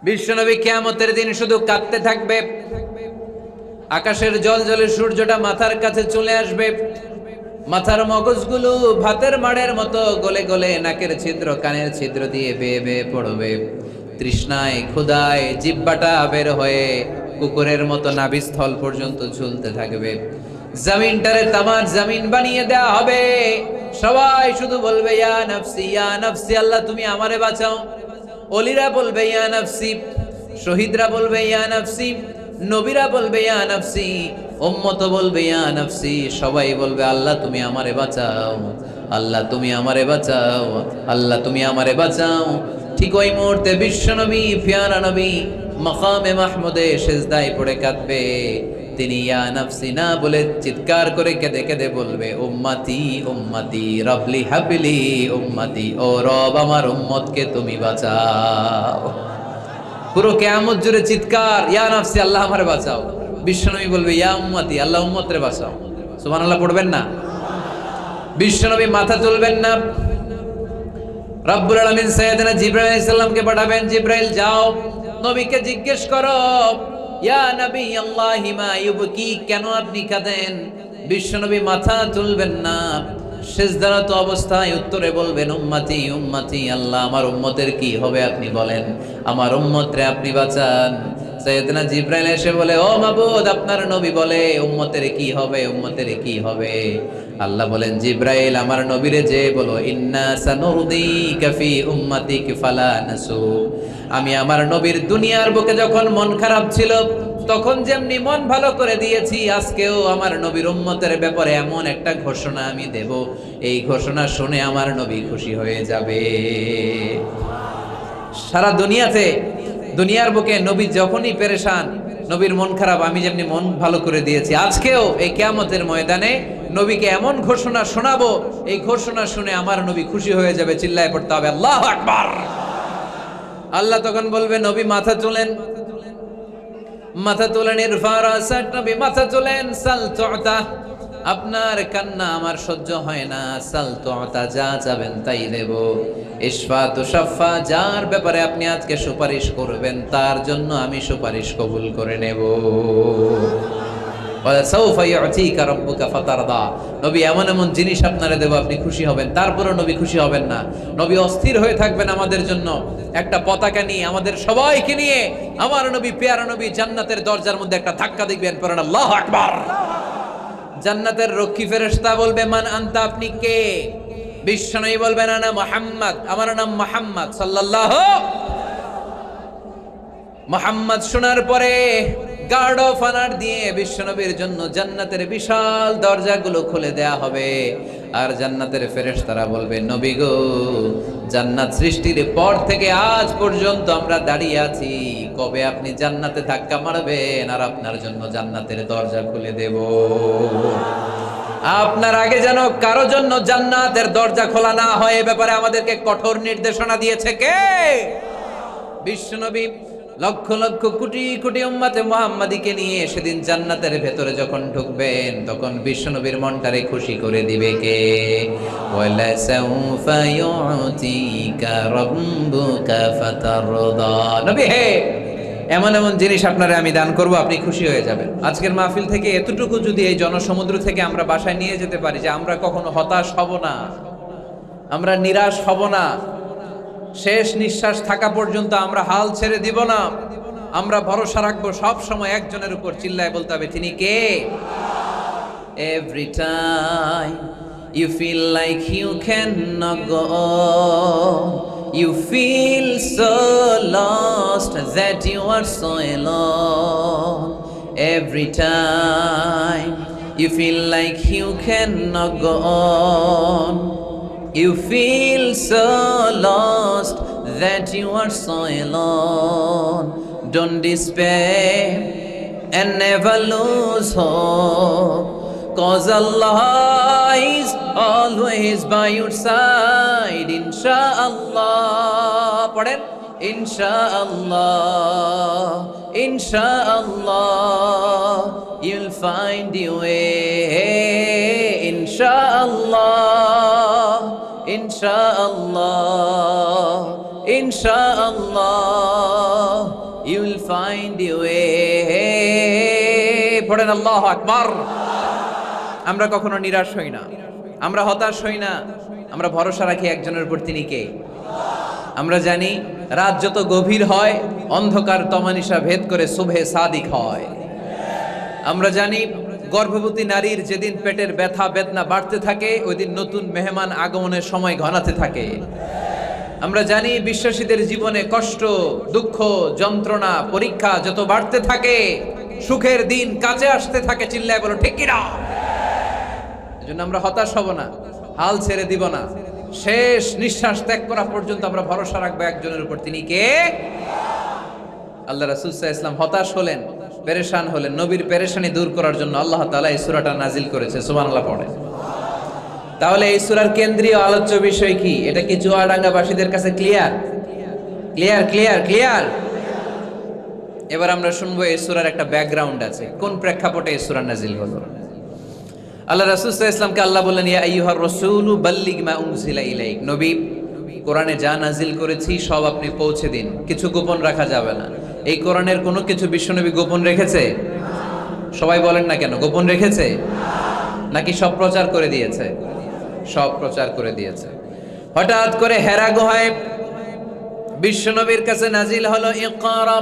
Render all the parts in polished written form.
বিশ্বনবী কিয়ামতের দিন শুধু কাঁদতে থাকবে। আকাশের জলজলে সূর্যটা মাথার কাছে চলে আসবে, মাথার মগজগুলো ভাতের মাড়ের মতো গলে গলে নাকের ছিদ্র কানের ছিদ্র দিয়ে বেয়ে বেয়ে পড়বে। তৃষ্ণায় ক্ষুধায় জিহ্বাটা বের হয়ে কুকুরের মতো নাভিস্থল পর্যন্ত ঝুলতে থাকবে। জমিনটারে তামার জমিন বানিয়ে দেয়া হবে। সবাই শুধু বলবে ইয়া নাফসি, আল্লাহ তুমি আমারে বাঁচাও। অলিরা বলবে ইয়া নাফসি, শহীদরা বলবে ইয়া নাফসি, নবীরা বলবে ইয়া নাফসি, উম্মত বলবে ইয়া নাফসি। সবাই বলবে আল্লাহ তুমি আমারে বাঁচাও, আল্লাহ তুমি আমারে বাঁচাও, আল্লাহ তুমি আমারে বাঁচাও। ঠিক ওই মুহূর্তে বিশ্বনবী পিয়ারা নবী মাকামে মাহমুদে সিজদায় পড়ে কাঁদবে। তিনি ইয়া নাফসি না বলে চিৎকার করে কেঁদে কেঁদে বলবে উম্মতি উম্মতি রবলি হাবলি উম্মতি, ও রব আমার উম্মতকে তুমি বাঁচাও। পুরো কিয়ামত জুড়ে চিৎকার ইয়া নাফসি, আল্লাহ আমারে বাঁচাও। বিশ্বনবী বলবে ইয়া উম্মতি, আল্লাহ উম্মতরে বাঁচাও। সুবহানাল্লাহ পড়বেন না? বিশ্বনবী মাথা তুলবেন না। রব্বুল আলামিন সাইয়েদনা জিবরাইল আলাইহিস সালামকে পাঠাবেন, জিবরাইল যাও নবীকে জিজ্ঞেস করো ইয়া নবী আল্লাহি মা ইউবকি, কেন আপনি কাঁদেন? বিশ্বনবী মাথা তুলবেন না, সিজদারত অবস্থায় উত্তরে বলবেন উম্মতি উম্মতি, আল্লাহ আমার উম্মতের কি হবে আপনি বলেন, আমার উম্মতরে আপনি বাঁচান। সাইয়েদনা জিবরাইল এসে বলে ও মাবুদ, আপনার নবী বলে উম্মতের কি হবে, উম্মতের কি হবে? আল্লাহ বলেন জিবরাইল আমার নবীরে যে বলো ইন্না সানুরদিকা ফি উম্মাতিক ফালা নাসু। আমি আমার নবীর দুনিয়ার বুকে যখন মন খারাপ ছিল তখন যেমনি মন ভালো করে দিয়েছি, আজকেও আমার নবীর উম্মতের ব্যাপারে এমন একটা ঘোষণা আমি দেব, এই ঘোষণা শুনে আমার নবী খুশি হয়ে যাবে। সারা দুনিয়াতে দুনিয়ার বুকে নবী যখনই পেরেশান, নবীর মন খারাপ, আমি যেমনি মন ভালো করে দিয়েছি, আজকেও এই কিয়ামতের ময়দানে নবীকে এমন ঘোষণা শোনাবো, এই ঘোষণা শুনে আমার নবী খুশি হয়ে যাবে। চিল্লায় পড়তে হবে আল্লাহু আকবার। আল্লাহ তখন বলবে নবী মাথা তোলেন, মাথা তোলেন, ইরফা রাসাক, নবী মাথা তোলেন, সাল তুতা, আপনার কান্না আমার সহ্য হয় না, সাল তুতা, যা চাবেন তাই দেব। ইশফা তুশাফা, যার ব্যাপারে আপনি আজকে সুপারিশ করবেন তার জন্য আমি সুপারিশ কবুল করে নেব। সাউফা ইউতিকা রাব্বুকা ফাতারদা, নবী এমন এমন জিনিস আপনারে দেব আপনি খুশি হবেন। তারপরে নবী খুশি হবেন না, নবী অস্থির হয়ে থাকবেন আমাদের জন্য। একটা পতাকা নিয়ে আমাদের সবাইকে নিয়ে আমার নবী পেয়ারা নবী জান্নাতের দরজার মধ্যে একটা ধাক্কা দিবেন, পড়েন আল্লাহু আকবার। জান্নাতের রক্ষী ফেরেশতা বলবে মান আনতা, আপনি কে? বিশ্বনবী বলবেন আনা মুহাম্মদ, আমার নাম মুহাম্মদ সাল্লাল্লাহু। মুহাম্মদ শোনার পরে গার্ড অফ অনার দিয়ে বিশ্বনবীর জন্য জান্নাতের বিশাল দরজাগুলো খুলে দেয়া হবে। আর জান্নাতের ফেরেশতারা বলবে নবী গো, জান্নাত সৃষ্টির পর থেকে আজ পর্যন্ত আমরা দাঁড়িয়ে আছি, কবে আপনি জান্নাতে ধাক্কা মারবেন আর আপনার জন্য জান্নাতের দরজা খুলে দেব। আপনার আগে যেন কারো জন্য জান্নাতের দরজা খোলা না হয়, এ ব্যাপারে আমাদেরকে কঠোর নির্দেশনা দিয়েছে কে? বিশ্বনবী লক্ষ লক্ষ কোটি কোটি উম্মতে মুহাম্মাদীকে নিয়ে সেদিন জান্নাতের ভেতরে যখন ঢুকবেন তখন বিশ্বনবীর মনটারে খুশি করে দিবে কে? ওয়ালা সাউফা ইউতিকা রাব্বুকা ফাতারদা, নবী হে এমন এমন জিনিস আপনারে আমি দান করব, আপনি খুশি হয়ে যাবেন। আজকের মাহফিল থেকে এতটুকু যদি এই জনসমুদ্র থেকে আমরা বাসায় নিয়ে যেতে পারি যে আমরা কখনো হতাশ হব না, আমরা নিরাশ হব না, শেষ নিঃশ্বাস থাকা পর্যন্ত আমরা হাল ছেড়ে দিব না, আমরা ভরসা রাখবো সব সময় একজনের উপর। চিল্লায় বলতে হবে তিনি কে? Every time you feel like you cannot go on, you feel so lost that you are so alone. Every time you feel like you cannot go on, you feel so lost that you are so alone. Don't despair and never lose hope, 'cause Allah is always by your side. Insha'Allah, পড়েন Insha'Allah, Insha'Allah, you'll find your way. Insha'Allah, Insha'Allah, Insha'Allah, you will find a way. পড়েন আল্লাহু আকবার। আমরা কখনো নিরাশ হই না, আমরা হতাশ হই না, আমরা ভরসা রাখি একজনের উপর, তিনি কে? আমরা জানি রাত যত গভীর হয় অন্ধকার তমানিসা ভেদ করে সুবহে সাদিক হয়। আমরা জানি গর্ভবতী নারীর যেদিন পেটের ব্যথা বেদনা বাড়তে থাকে ওই দিন নতুন মেহমান আগমনের সময় ঘনাতে থাকে। আমরা জানি বিশ্বাসীদের জীবনে কষ্ট, দুঃখ, যন্ত্রণা, পরীক্ষা যত বাড়তে থাকে সুখের দিন কাছে আসতে থাকে। চিল্লায় বলো ঠিক কিনা? এজন্য আমরা হতাশ হব না, হাল ছেড়ে দিব না, শেষ নিঃশ্বাস ত্যাগ করা পর্যন্ত আমরা ভরসা রাখবো একজনের উপর, তিনি কে? আল্লাহ রাসূল সাল্লাল্লাহু আলাইহি ওয়াসাল্লাম হতাশ হলেন, পেরেশান হলেন, নবীর পেরেশানি দূর করার জন্য আল্লাহ তাআলা এই সূরাটা নাজিল করেছে। সুবহানাল্লাহ পড়ে। তাহলে এই সূরার কেন্দ্রীয় আলোচ্য বিষয় কি? এটা কি চুয়াডাঙ্গাবাসীদের কাছে ক্লিয়ার? Clear clear clear. এবার আমরা শুনবো এই সূরার একটা ব্যাকগ্রাউন্ড আছে, কোন প্রেক্ষাপটে এই সূরা নাজিল হলো। আল্লাহ রাসূল সাল্লাল্লাহু আলাইহি ওয়াসাল্লামকে আল্লাহ বললেন, ইয়া আইয়ুহার রাসূলু বাল্লিগ মা উনজিলা ইলাইক। নবী, কোরআনে যা নাজিল করেছি সব আপনি পৌঁছে দিন, কিছু গোপন রাখা যাবে না। এই কোরআনের কোনো কিছু বিশ্বনবী গোপন রেখেছে? সবাই বলেন না কেন, গোপন রেখেছে নাকি সব প্রচার করে দিয়েছে? সব প্রচার করে দিয়েছে। হঠাৎ করে হেরা গুহায় বিশ্বনবীর কাছে নাজিল হলো, ইকরা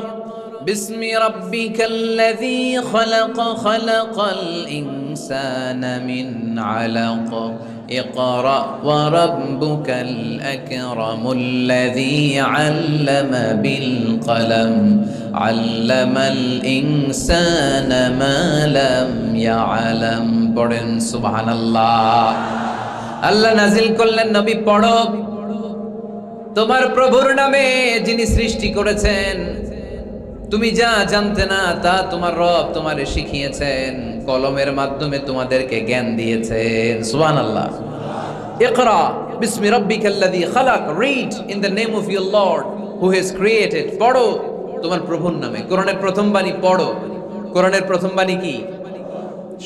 বিসমি রাব্বিকাল্লাযী খালাক খালাকাল ইনসানা মিন আলাক ইকরা ওয়া রাব্বুকাল আকরামুল্লাযী আল্লামা বিল কলম আল্লামাল ইনসানা মা লাম ইয়ালাম। পড়েন সুবহানাল্লাহ। আল্লাহ নাজিল করলেন, নবী পড়ো, তোমার প্রভুর নামে যিনি সৃষ্টি করেছেন, তুমি যা জানতে না তা তোমার রব তোমারে শিখিয়েছেন, কলমের মাধ্যমে তোমাদেরকে জ্ঞান দিয়েছেন। সুবহানাল্লাহ। ইকরা বিসমি রাব্বিকাল্লাযী খালাক, read in the name of your lord who has created. পড়ো তোমার প্রভুর নামে। কোরআনের প্রথম বাণী পড়ো। কোরআনের প্রথম বাণী কি?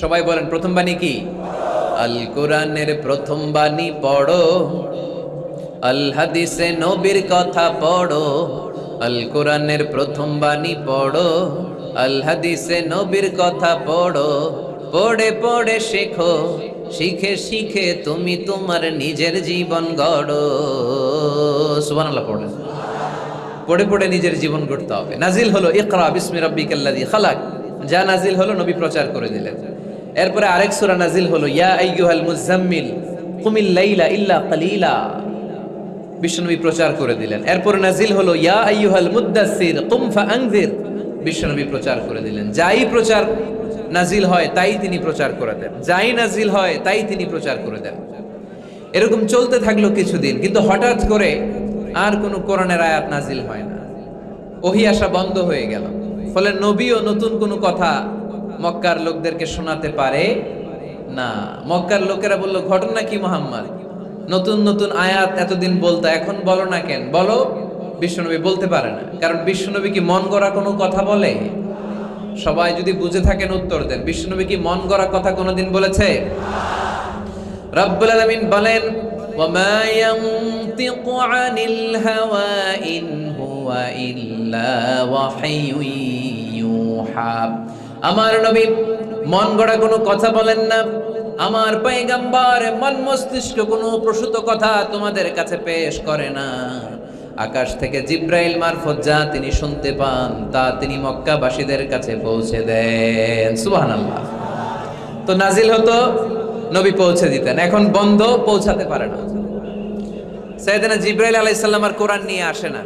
সবাই বলেন, প্রথম বাণী কি? আল কোরআনের প্রথম বাণী পড়ো, আল হাদিসে নবীর কথা পড়ো। আল কোরআনের প্রথম বাণী পড়ো, আল হাদিসে নবীর কথা পড়ো। পড়ে পড়ে শেখো, শিখে শিখে তুমি তোমার নিজের জীবন গড়ো। সুবহানাল্লাহ পড়েন। পড়ে পড়ে নিজের জীবন গড়তে হবে। নাজিল হলো ইকরা বিসমি রাব্বিকাল্লাযী খালাক, যা নাজিল হলো নবী প্রচার করে দিলেন। এরপরে আরেক সূরা নাজিল হলো, ইয়া আইয়ুহাল মুযাম্মিল কুমিল লাইলা ইল্লা কালিলা, বিশ্বনবী প্রচার করে দিলেন। এরপরে নাজিল হলো, ইয়া আইয়ুহাল মুদ্দাসসির কুম ফাআনজির, বিশ্বনবী প্রচার করে দিলেন। যাই প্রচার নাজিল হয় তাই তিনি প্রচার করে দেন, যাই নাজিল হয় তাই তিনি প্রচার করে দেন। এরকম চলতে থাকলো কিছুদিন, কিন্তু হঠাৎ করে আর কোনো কোরআনের আয়াত নাজিল হয় না, ওহী আসা বন্ধ হয়ে গেল। ফলে নবীও নতুন কোনো কথা মক্কার লোকদেরকে শোনাতে পারে না। মক্কার লোকেরা বলল, ঘটনা কি মুহাম্মদ? নতুন নতুন আয়াত এতদিন বলতো, এখন বলো না কেন? বলো। বিশ্বনবী বলতে পারে না, কারণ বিশ্বনবী কি মন গড়া কোনো কথা বলে? সবাই যদি বুঝে থাকেন উত্তর দেন, বিশ্বনবী কি মন গড়া কথা কোনোদিন বলেছে? রব্বুল আলামিন বলেন, ওয়ামা ইয়ানতিকু আনিল হাওয়া ইন হুয়া ইল্লা ওয়াহয়ুন ইউহা। আমার নবী মন গড়া কোনো কথা বলেন না। আমার পয়গম্বর মন মস্তিষ্ক কোনো প্রসূত কথা তোমাদের কাছে পেশ করে না। আকাশ থেকে জিব্রাইল মারফত যা তিনি শুনতে পান তা তিনি মক্কাবাসীদের কাছে পৌঁছে দেন। সুবহানাল্লাহ। তো নাজিল হতো, নবী পৌঁছে দিতেন। এখন বন্ধ, পৌঁছাতে পারে না। সাইয়েদনা জিব্রাইল আলাইহিস সালাম আর কোরআন নিয়ে আসে না।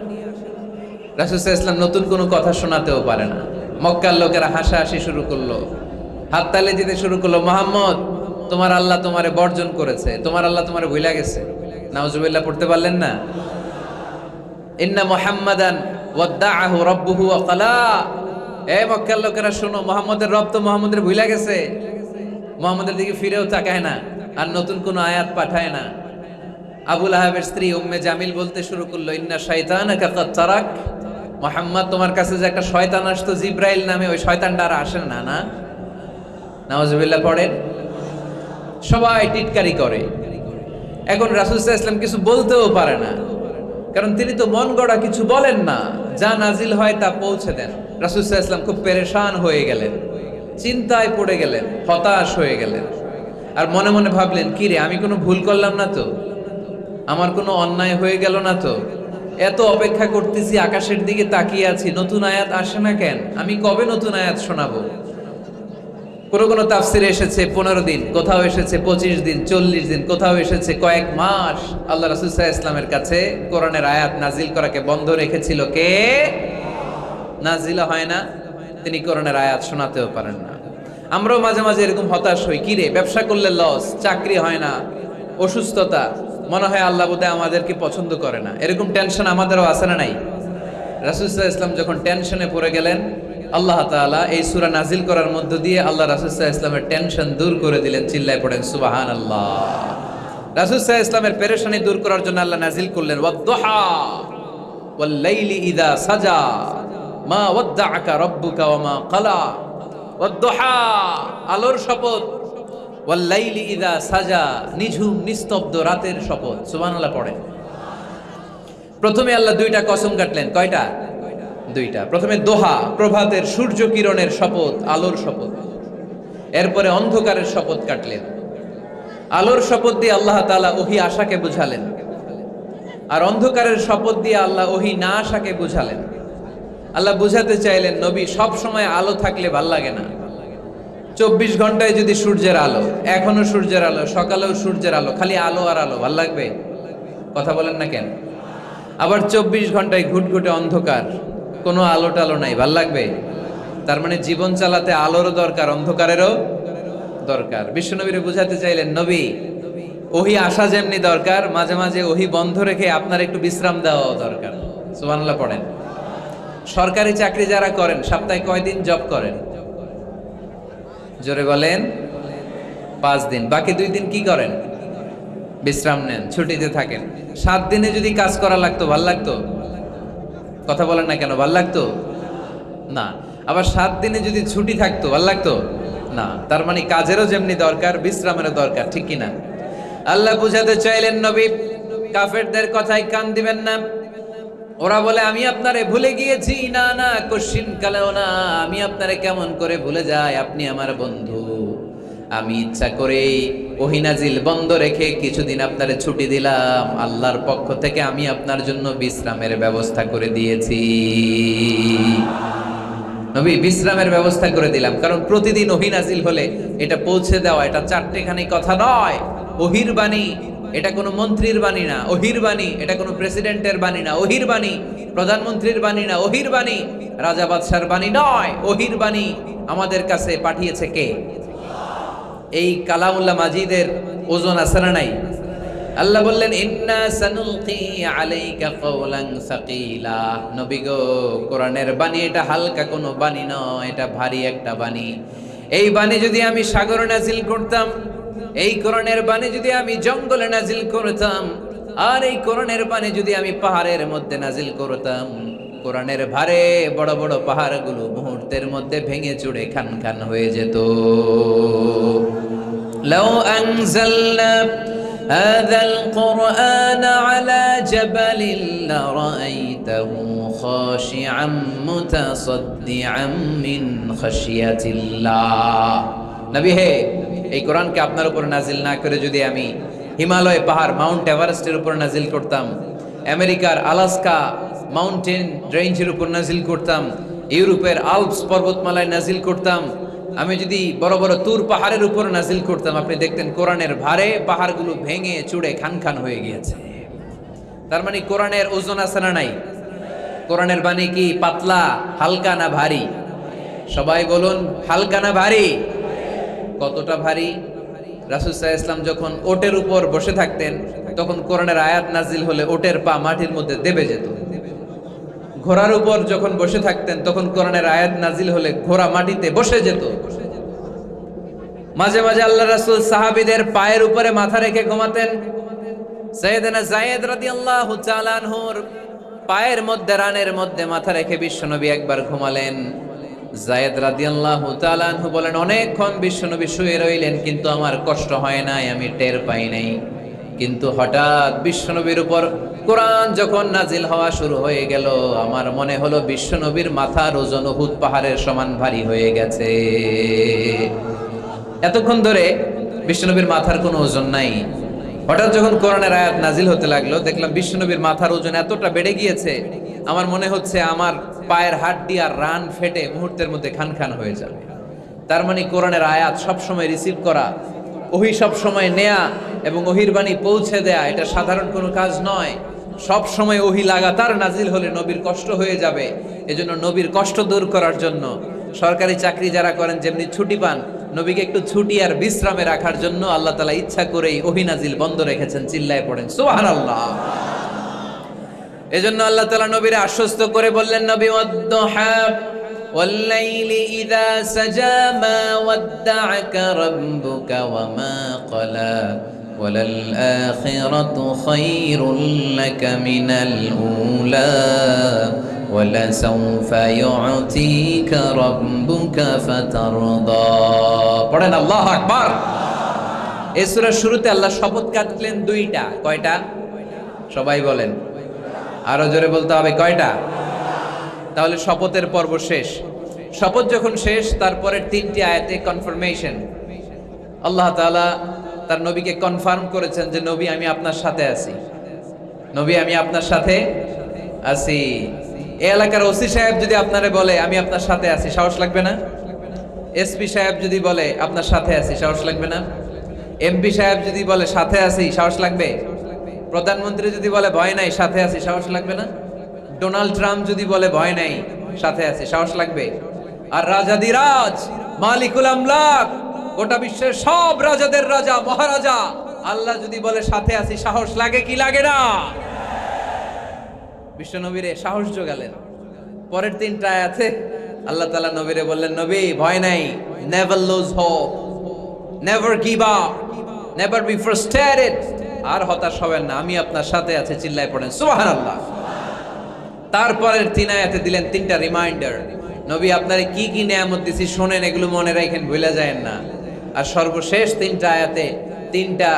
রাসূল সাল্লাল্লাহু আলাইহি ওয়াসাল্লাম নতুন কোনো কথা শোনাতেও পারে না। মক্কার লোকেরা হাসাহাসি শুরু করলো, হাততালি দিতে শুরু করলো, মুহাম্মদ তোমার আল্লাহ তোমারে বর্জন করেছে, তোমার আল্লাহ তোমারে ভুলে গেছে। নাউজুবিল্লাহ পড়তে পারলেন না? ইন্না মুহাম্মাদান ওয়াদ্দাআহু রাব্বুহু ওয়া ক্বালা। এই মক্কার লোকেরা শোনো, মুহাম্মদের রব তো মুহাম্মদের ভুলে গেছে, মুহাম্মদের দিকে ফিরেও তাকায় না, আর নতুন কোন আয়াত পাঠায় না। আবু লাহাবের স্ত্রী উম্মে জামিল বলতে শুরু করলো, ইন্না শাইতানাকা কাদ তারাক। মুহাম্মদ তোমার কাছে যে একটা শয়তান আসতো জিব্রাইল নামে, ওই শয়তানটা আর আসে না। না, নাউজুবিল্লাহ পড়েন। সবাই টিটকারি করে। এখন রাসূল সাল্লাল্লাহু আলাইহি ওয়াসাল্লাম কিছু বলতেও পারে না, কারণ তিনি তো মন গড়া কিছু বলেন না। যা নাজিল হয় তা পৌঁছে দেন। রাসূল সাল্লাল্লাহু আলাইহি ওয়াসাল্লাম খুব পেরেশান হয়ে গেলেন, চিন্তায় পড়ে গেলেন, হতাশ হয়ে গেলেন। আর মনে মনে ভাবলেন, কি রে, আমি কোনো ভুল করলাম না তো? আমার কোনো অন্যায় হয়ে গেল না তো? এত অপেক্ষা করতেছি, আকাশের দিকে তাকিয়ে আছি, নতুন আয়াত আসে না কেন? আমি কবে নতুন আয়াত শোনাবো? কোনো তাফসিরে এসেছে 15 দিন, কোথাও এসেছে 25 দিন, 40 দিন, কোথাও এসেছে কয়েক মাস। আল্লাহ রাসূল সাল্লাল্লাহু আলাইহি ওয়াসাল্লামের কাছে কোরআনের আয়াত নাজিল করাকে বন্ধ রেখেছিল কে? নাজিল হয় না, তিনি কোরআনের আয়াত শোনাতেও পারেন না। আমরাও মাঝে মাঝে এরকম হতাশ হই, কি রে, ব্যবসা করলে লস, চাকরি হয় না, অসুস্থতা, মনে হয় আল্লাহ বোধহয় আমাদেরকে পছন্দ করে না, এরকম টেনশন আমাদেরও আছে না নাই? রাসূল সাল্লাল্লাহু আলাইহি ওয়াসাল্লাম যখন টেনশনে পড়ে গেলেন, আল্লাহ তাআলা এই সূরা নাজিল করার মধ্য দিয়ে আল্লাহ রাসূল সাল্লাল্লাহু আলাইহি ওয়াসাল্লামের টেনশন দূর করে দিলেন। চিল্লায় পড়েন সুবহানাল্লাহ। রাসূল সাল্লাল্লাহু আলাইহি ওয়াসাল্লামের পেরেশানি দূর করার জন্য আল্লাহ নাজিল করলেন, ওয়াদ-দুহা ওয়াল-লাইলি ইযা সাজা মা ওয়াদ্দাআকা রাব্বুকা ওয়া মা ক্বালা। ওয়াদ-দুহা, আলোর শপথ, ওয়াল-লাইলি ইযা সাজা, নিঝুম নিস্তব্ধ রাতের শপথ। সুবহানাল্লাহ পড়েন। প্রথমে আল্লাহ দুইটা কসম কাটলেন। কয়টা? দুইটা। প্রথমে দোহা, প্রভাতের সূর্য কিরণের শপথ, আলোর শপথ। এরপরে অন্ধকারের শপথ কাটলেন। আলোর শপথ দিয়ে আল্লাহ তাআলা ওহী আশাকে বুঝালেন, আর অন্ধকারের শপথ দিয়ে আল্লাহ ওহী না আশাকে বুঝালেন। আল্লাহ বুঝাতে চাইলেন, নবী, সব সময় আলো থাকলে ভাল লাগে না। 24 ঘন্টায় যদি সূর্যের আলো, এখনো সূর্যের আলো, সকালেও সূর্যের আলো, খালি আলো আর আলো, ভাল লাগবে? কথা বলেন না কেন? আবার 24 ঘন্টায় ঘুটঘুটে অন্ধকার, কোনো আলো টালো নাই, ভাল লাগবে? তার মানে জীবন চালাতে আলোরও দরকার, অন্ধকারেরও দরকার। বিশ্বনবীরে বুঝাতে চাইলেন, নবী, ওহী আসা যেমনি দরকার, মাঝে মাঝে ওহী বন্ধ রেখে আপনার একটু বিশ্রাম দেওয়া দরকার। সুবহানাল্লাহ পড়েন। সরকারি চাকরি যারা করেন, সপ্তাহে কয়দিন জব করেন? জোরে বলেন। 5 দিন। বাকি 2 দিন কি করেন? বিশ্রাম নেন, ছুটিতে থাকেন। 7 দিনে যদি কাজ করা লাগতো, ভাল লাগতো? কথা বলেন না কেন? ভাল লাগতো না। আবার 7 দিনে যদি ছুটি থাকতো, ভাল লাগতো না। তার মানে কাজেরও যেমনি দরকার, বিশ্রামেরও দরকার, ঠিক কিনা? আল্লাহ বুঝাতে চাইলেন, নবী, কাফেরদের কথায় কান দিবেন না। ওরা বলে, আমি আপনারে ভুলে গিয়েছি। না না, কশিন কালেও না। আমি আপনারে কেমন করে ভুলে যাই? আপনি আমার বন্ধু। আমি ইচ্ছা করেই ওহী নাজিল বন্ধ রেখে কিছুদিন আপনারে ছুটি দিলাম। আল্লাহর পক্ষ থেকে আমি আপনার জন্য বিশ্রামের ব্যবস্থা করে দিয়েছি। নবী, বিশ্রামের ব্যবস্থা করে দিলাম, কারণ প্রতিদিন ওহী নাজিল হলে এটা পৌঁছে দেওয়া, এটা চারটেখানি কথা নয়। ওহীর বাণী, এটা কোনো মন্ত্রীর বাণী না। ওহীর বাণী, এটা কোনো প্রেসিডেন্টের বাণী না। ওহীর বাণী প্রধানমন্ত্রীর বাণী না। ওহীর বাণী রাজা বাদশার বাণী নয়। ওহীর বাণী আমাদের কাছে পাঠিয়েছে কে? এই কালামুল্লাহ মাজিদের ওজন আছে না নাই? আল্লাহ বললেন, ইন্না সানুলকি আলাইকা কাওলান সাকিলা। নবী গো, কোরআনের বাণী এটা হালকা কোনো বাণী নয়, এটা ভারী একটা বাণী। এই বাণী যদি আমি সাগরে নাজিল করতাম, এই কোরআনের বাণী যদি আমি জঙ্গলে নাজিল করতাম, আর এই কোরআনের বাণী যদি আমি পাহাড়ের মধ্যে নাজিল করতাম, কোরআনের ভারে বড় বড় পাহাড়গুলো মুহূর্তের মধ্যে ভেঙে চুরে খান খান হয়ে যেত। লাউ আনজালনা হাযাল কুরআন আলা জাবালিন লারাআইতাহু খাশিআম মুতাসাদ্দিআম মিন খাশিয়াতিল্লাহ। নবী হে, এই কোরআনকে আপনার উপর নাজিল না করে যদি আমি হিমালয় পাহাড়, মাউন্ট এভারেস্টের উপর নাজিল করতাম, আমেরিকার আলাস্কা মাউন্টেন রেঞ্জের উপর নাজিল করতাম, ইউরোপের আল্পস পর্বতমালায় নাজিল করতাম, আমি যদি বড় বড় তুর পাহাড়ের উপর নাজিল করতাম, আপনি দেখতেন কোরআনের ভারে পাহাড়গুলো ভেঙে চুড়ে খান খান হয়ে গিয়েছে। তার মানে কোরআনের ওজন আছে না নাই? কোরআনের বাণী কি পাতলা, হালকা না ভারী? সবাই বলুন, হালকা না ভারী? কতটা ভারী? রাসূল সাল্লাল্লাহু আলাইহি ওয়াসাল্লাম যখন ওটের উপর বসে থাকতেন, তখন কোরআনের আয়াত নাজিল হলে ওটের পা মাটির মধ্যে দেবে যেত। ঘোড়ার উপর যখন বসে থাকতেন, তখন কোরআনের আয়াত নাজিল হলে ঘোড়া মাটিতে বসে যেত। মাঝে মাঝে আল্লাহ রাসূল সাহাবীদের পায়ের উপরে মাথা রেখে ঘুমাতেন। সাইয়েদনা যায়েদ রাদিয়াল্লাহু তাআলা আনহুর পায়ের মধ্যে, রানের মধ্যে মাথা রেখে বিশ্বনবী একবার ঘুমালেন। যায়েদ রাদিয়াল্লাহু তাআলা আনহু বলেন, অনেকক্ষণ বিশ্বনবী শুয়ে রইলেন, কিন্তু আমার কষ্ট হয় নাই, আমি টের পাই নাই। কিন্তু হঠাৎ বিশ্বনবীর উপর কোরআন যখন নাজিল হওয়া শুরু হয়ে গেল, আমার মনে হলো বিশ্বনবীর মাথার ওজন উহুদ পাহাড়ের সমান ভারী হয়ে গেছে। এতক্ষণ ধরে বিশ্বনবীর মাথার কোনো ওজন নাই, হঠাৎ যখন কোরআনের আয়াত নাজিল হতে লাগলো, দেখলাম বিশ্বনবীর মাথার ওজন এতটা বেড়ে গিয়েছে, আমার মনে হচ্ছে আমার পায়ের হাড্ডি আর রান ফেটে মুহূর্তের মধ্যে খান খান হয়ে যাবে। তার মানে কোরআনের আয়াত সবসময় রিসিভ করা, ওহি সবসময় নেয়া এবং ওহির বাণী পৌঁছে দেয়া, এটা সাধারণ কোনো কাজ নয়। সব সময় ওহি লাগাতার নাজিল হলে নবীর কষ্ট হয়ে যাবে। এজন্য নবীর কষ্ট দূর করার জন্য সরকারি চাকরি যারা করেন যেমনি ছুটি পান, নবীকে একটু ছুটি আর বিশ্রামে রাখার জন্য আল্লাহ তাআলা ইচ্ছা করেই ওহি নাজিল বন্ধ রেখেছেন। চিল্লায় পড়েন সুবহানাল্লাহ। এজন্য আল্লাহ তাআলা নবীরে আশ্বস্ত করে বললেন, নবী ওয়াদ-দুহা ওয়াল-লাইলি ইযা সাজা মা ওয়াদ্দা'আকা রাব্বুকা ওয়া মা ক্বালা ওয়ালাল আখিরাতু খায়রুল লাকা মিনাল উলা ওয়ালাসাউফা ইউ'তিকা রাব্বুকা ফাতারদা। পড়েন আল্লাহু আকবার। এই সূরার শুরুতে আল্লাহ শপথ কাটলেন দুইটা। কয়টা? সবাই বলেন, আরো জোরে বলতে হবে, কয়টা? তাহলে শপথের পর্ব শেষ। শপথ যখন শেষ, তারপরের তিনটি আয়াতে কনফার্মেশন। আল্লাহ তাআলা তার নবীকে কনফার্ম করেছেন যে নবী আমি আপনার সাথে আছি, নবী আমি আপনার সাথে আছি। এই এলাকার ওসি সাহেব যদি আপনারে বলে আমি আপনার সাথে আছি, সাহস লাগবে না? এসপি সাহেব যদি বলে আপনার সাথে আছি, সাহস লাগবে না? এমপি সাহেব যদি বলে সাথে আছি, সাহস লাগবে? প্রধানমন্ত্রী যদি বলে ভয় নাই সাথে আছি, সাহস লাগবে না? ডোনাল্ড ট্রাম্প যদি বলে ভয় নাই সাথে আছি, সাহস লাগবে? আর রাজাদিরাজ মালিকুল আমলাক, গোটা বিশ্বের সব রাজাদের রাজা মহারাজা আল্লাহ যদি বলে সাথে আছি, সাহস লাগে কি লাগে না? বিশ্ব নবীরে সাহস যোগালেন। পরের তিনটা আয়াতে আল্লাহ তাআলা নবীরে বললেন, নবী ভয় নাই, never lose hope, never give up, never be frustrated, আর হতাশ হবেন না, আমি আপনার সাথে আছি। চিল্লায় পড়েন সুবহানাল্লাহ। তারপরের তিন আয়াতে দিলেন তিনটা রিমাইন্ডার, নবী আপনারে কি কি নিয়ামত দিছি শোনেন, এগুলো মনে রাখেন, ভুলে যায়েন না। আর সর্বশেষ তিনটা আয়াতে তিনটা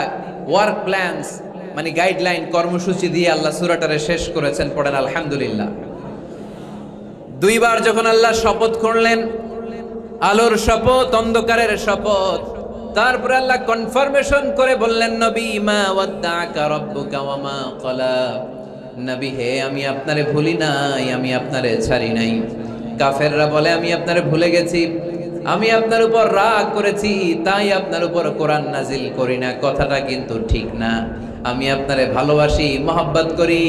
ওয়ার্ক প্ল্যানস, মানে গাইডলাইন, কর্মসূচি দিয়ে আল্লাহ সূরাটারে শেষ করেছেন। পড়েন আলহামদুলিল্লাহ। দুইবার যখন আল্লাহ শপথ করলেন, আলোর শপথ, অন্ধকারের শপথ, তারপরে আল্লাহ কনফার্মেশন করে বললেন, নবী মা ওয়াদ্দা'আকা রাব্বুকা ওয়া মা ক্বালা, নবী হে আমি আপনারে ভুলি নাই, আমি আপনারে ছাড়ি নাই। কাফেররা বলে আমি আপনারে ভুলে গেছি, আমি আপনার উপর রাগ করেছি, তাই আপনার উপর কোরআন নাজিল করি না। কথাটা কিন্তু ঠিক না। আমি আপনারে ভালোবাসি, মহব্বত করি,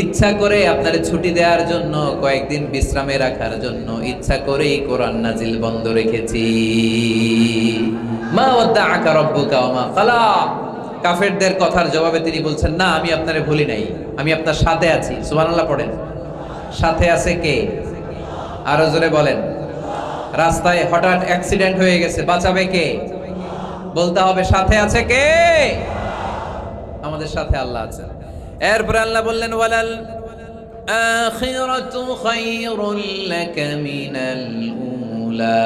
ইচ্ছা করে আপনারে ছুটি দেওয়ার জন্য, কয়েকদিন বিশ্রামে রাখার জন্য ইচ্ছা করেই কোরআন নাজিল বন্ধ রেখেছি। মা ওয়াদ্দা'আকা রাব্বুকা ওয়া মা ক্বালা। কাফেরদের কথার জবাবে তিনি বলছেন, না আমি আপনারে ভুলি নাই, আমি আপনার সাথে আছি। সুবহানাল্লাহ পড়েন। সাথে আছে কে? আরো জোরে বলেন। রাস্তায় হঠাৎ অ্যাক্সিডেন্ট হয়ে গেছে, বাঁচাবে কে? বলতে হবে সাথে আছে কে? আমাদের সাথে আল্লাহ আছেন। এরপর আল্লাহ বললেন, ওয়ালাল আখিরাতু খায়রুল লাকা মিনাল উলা।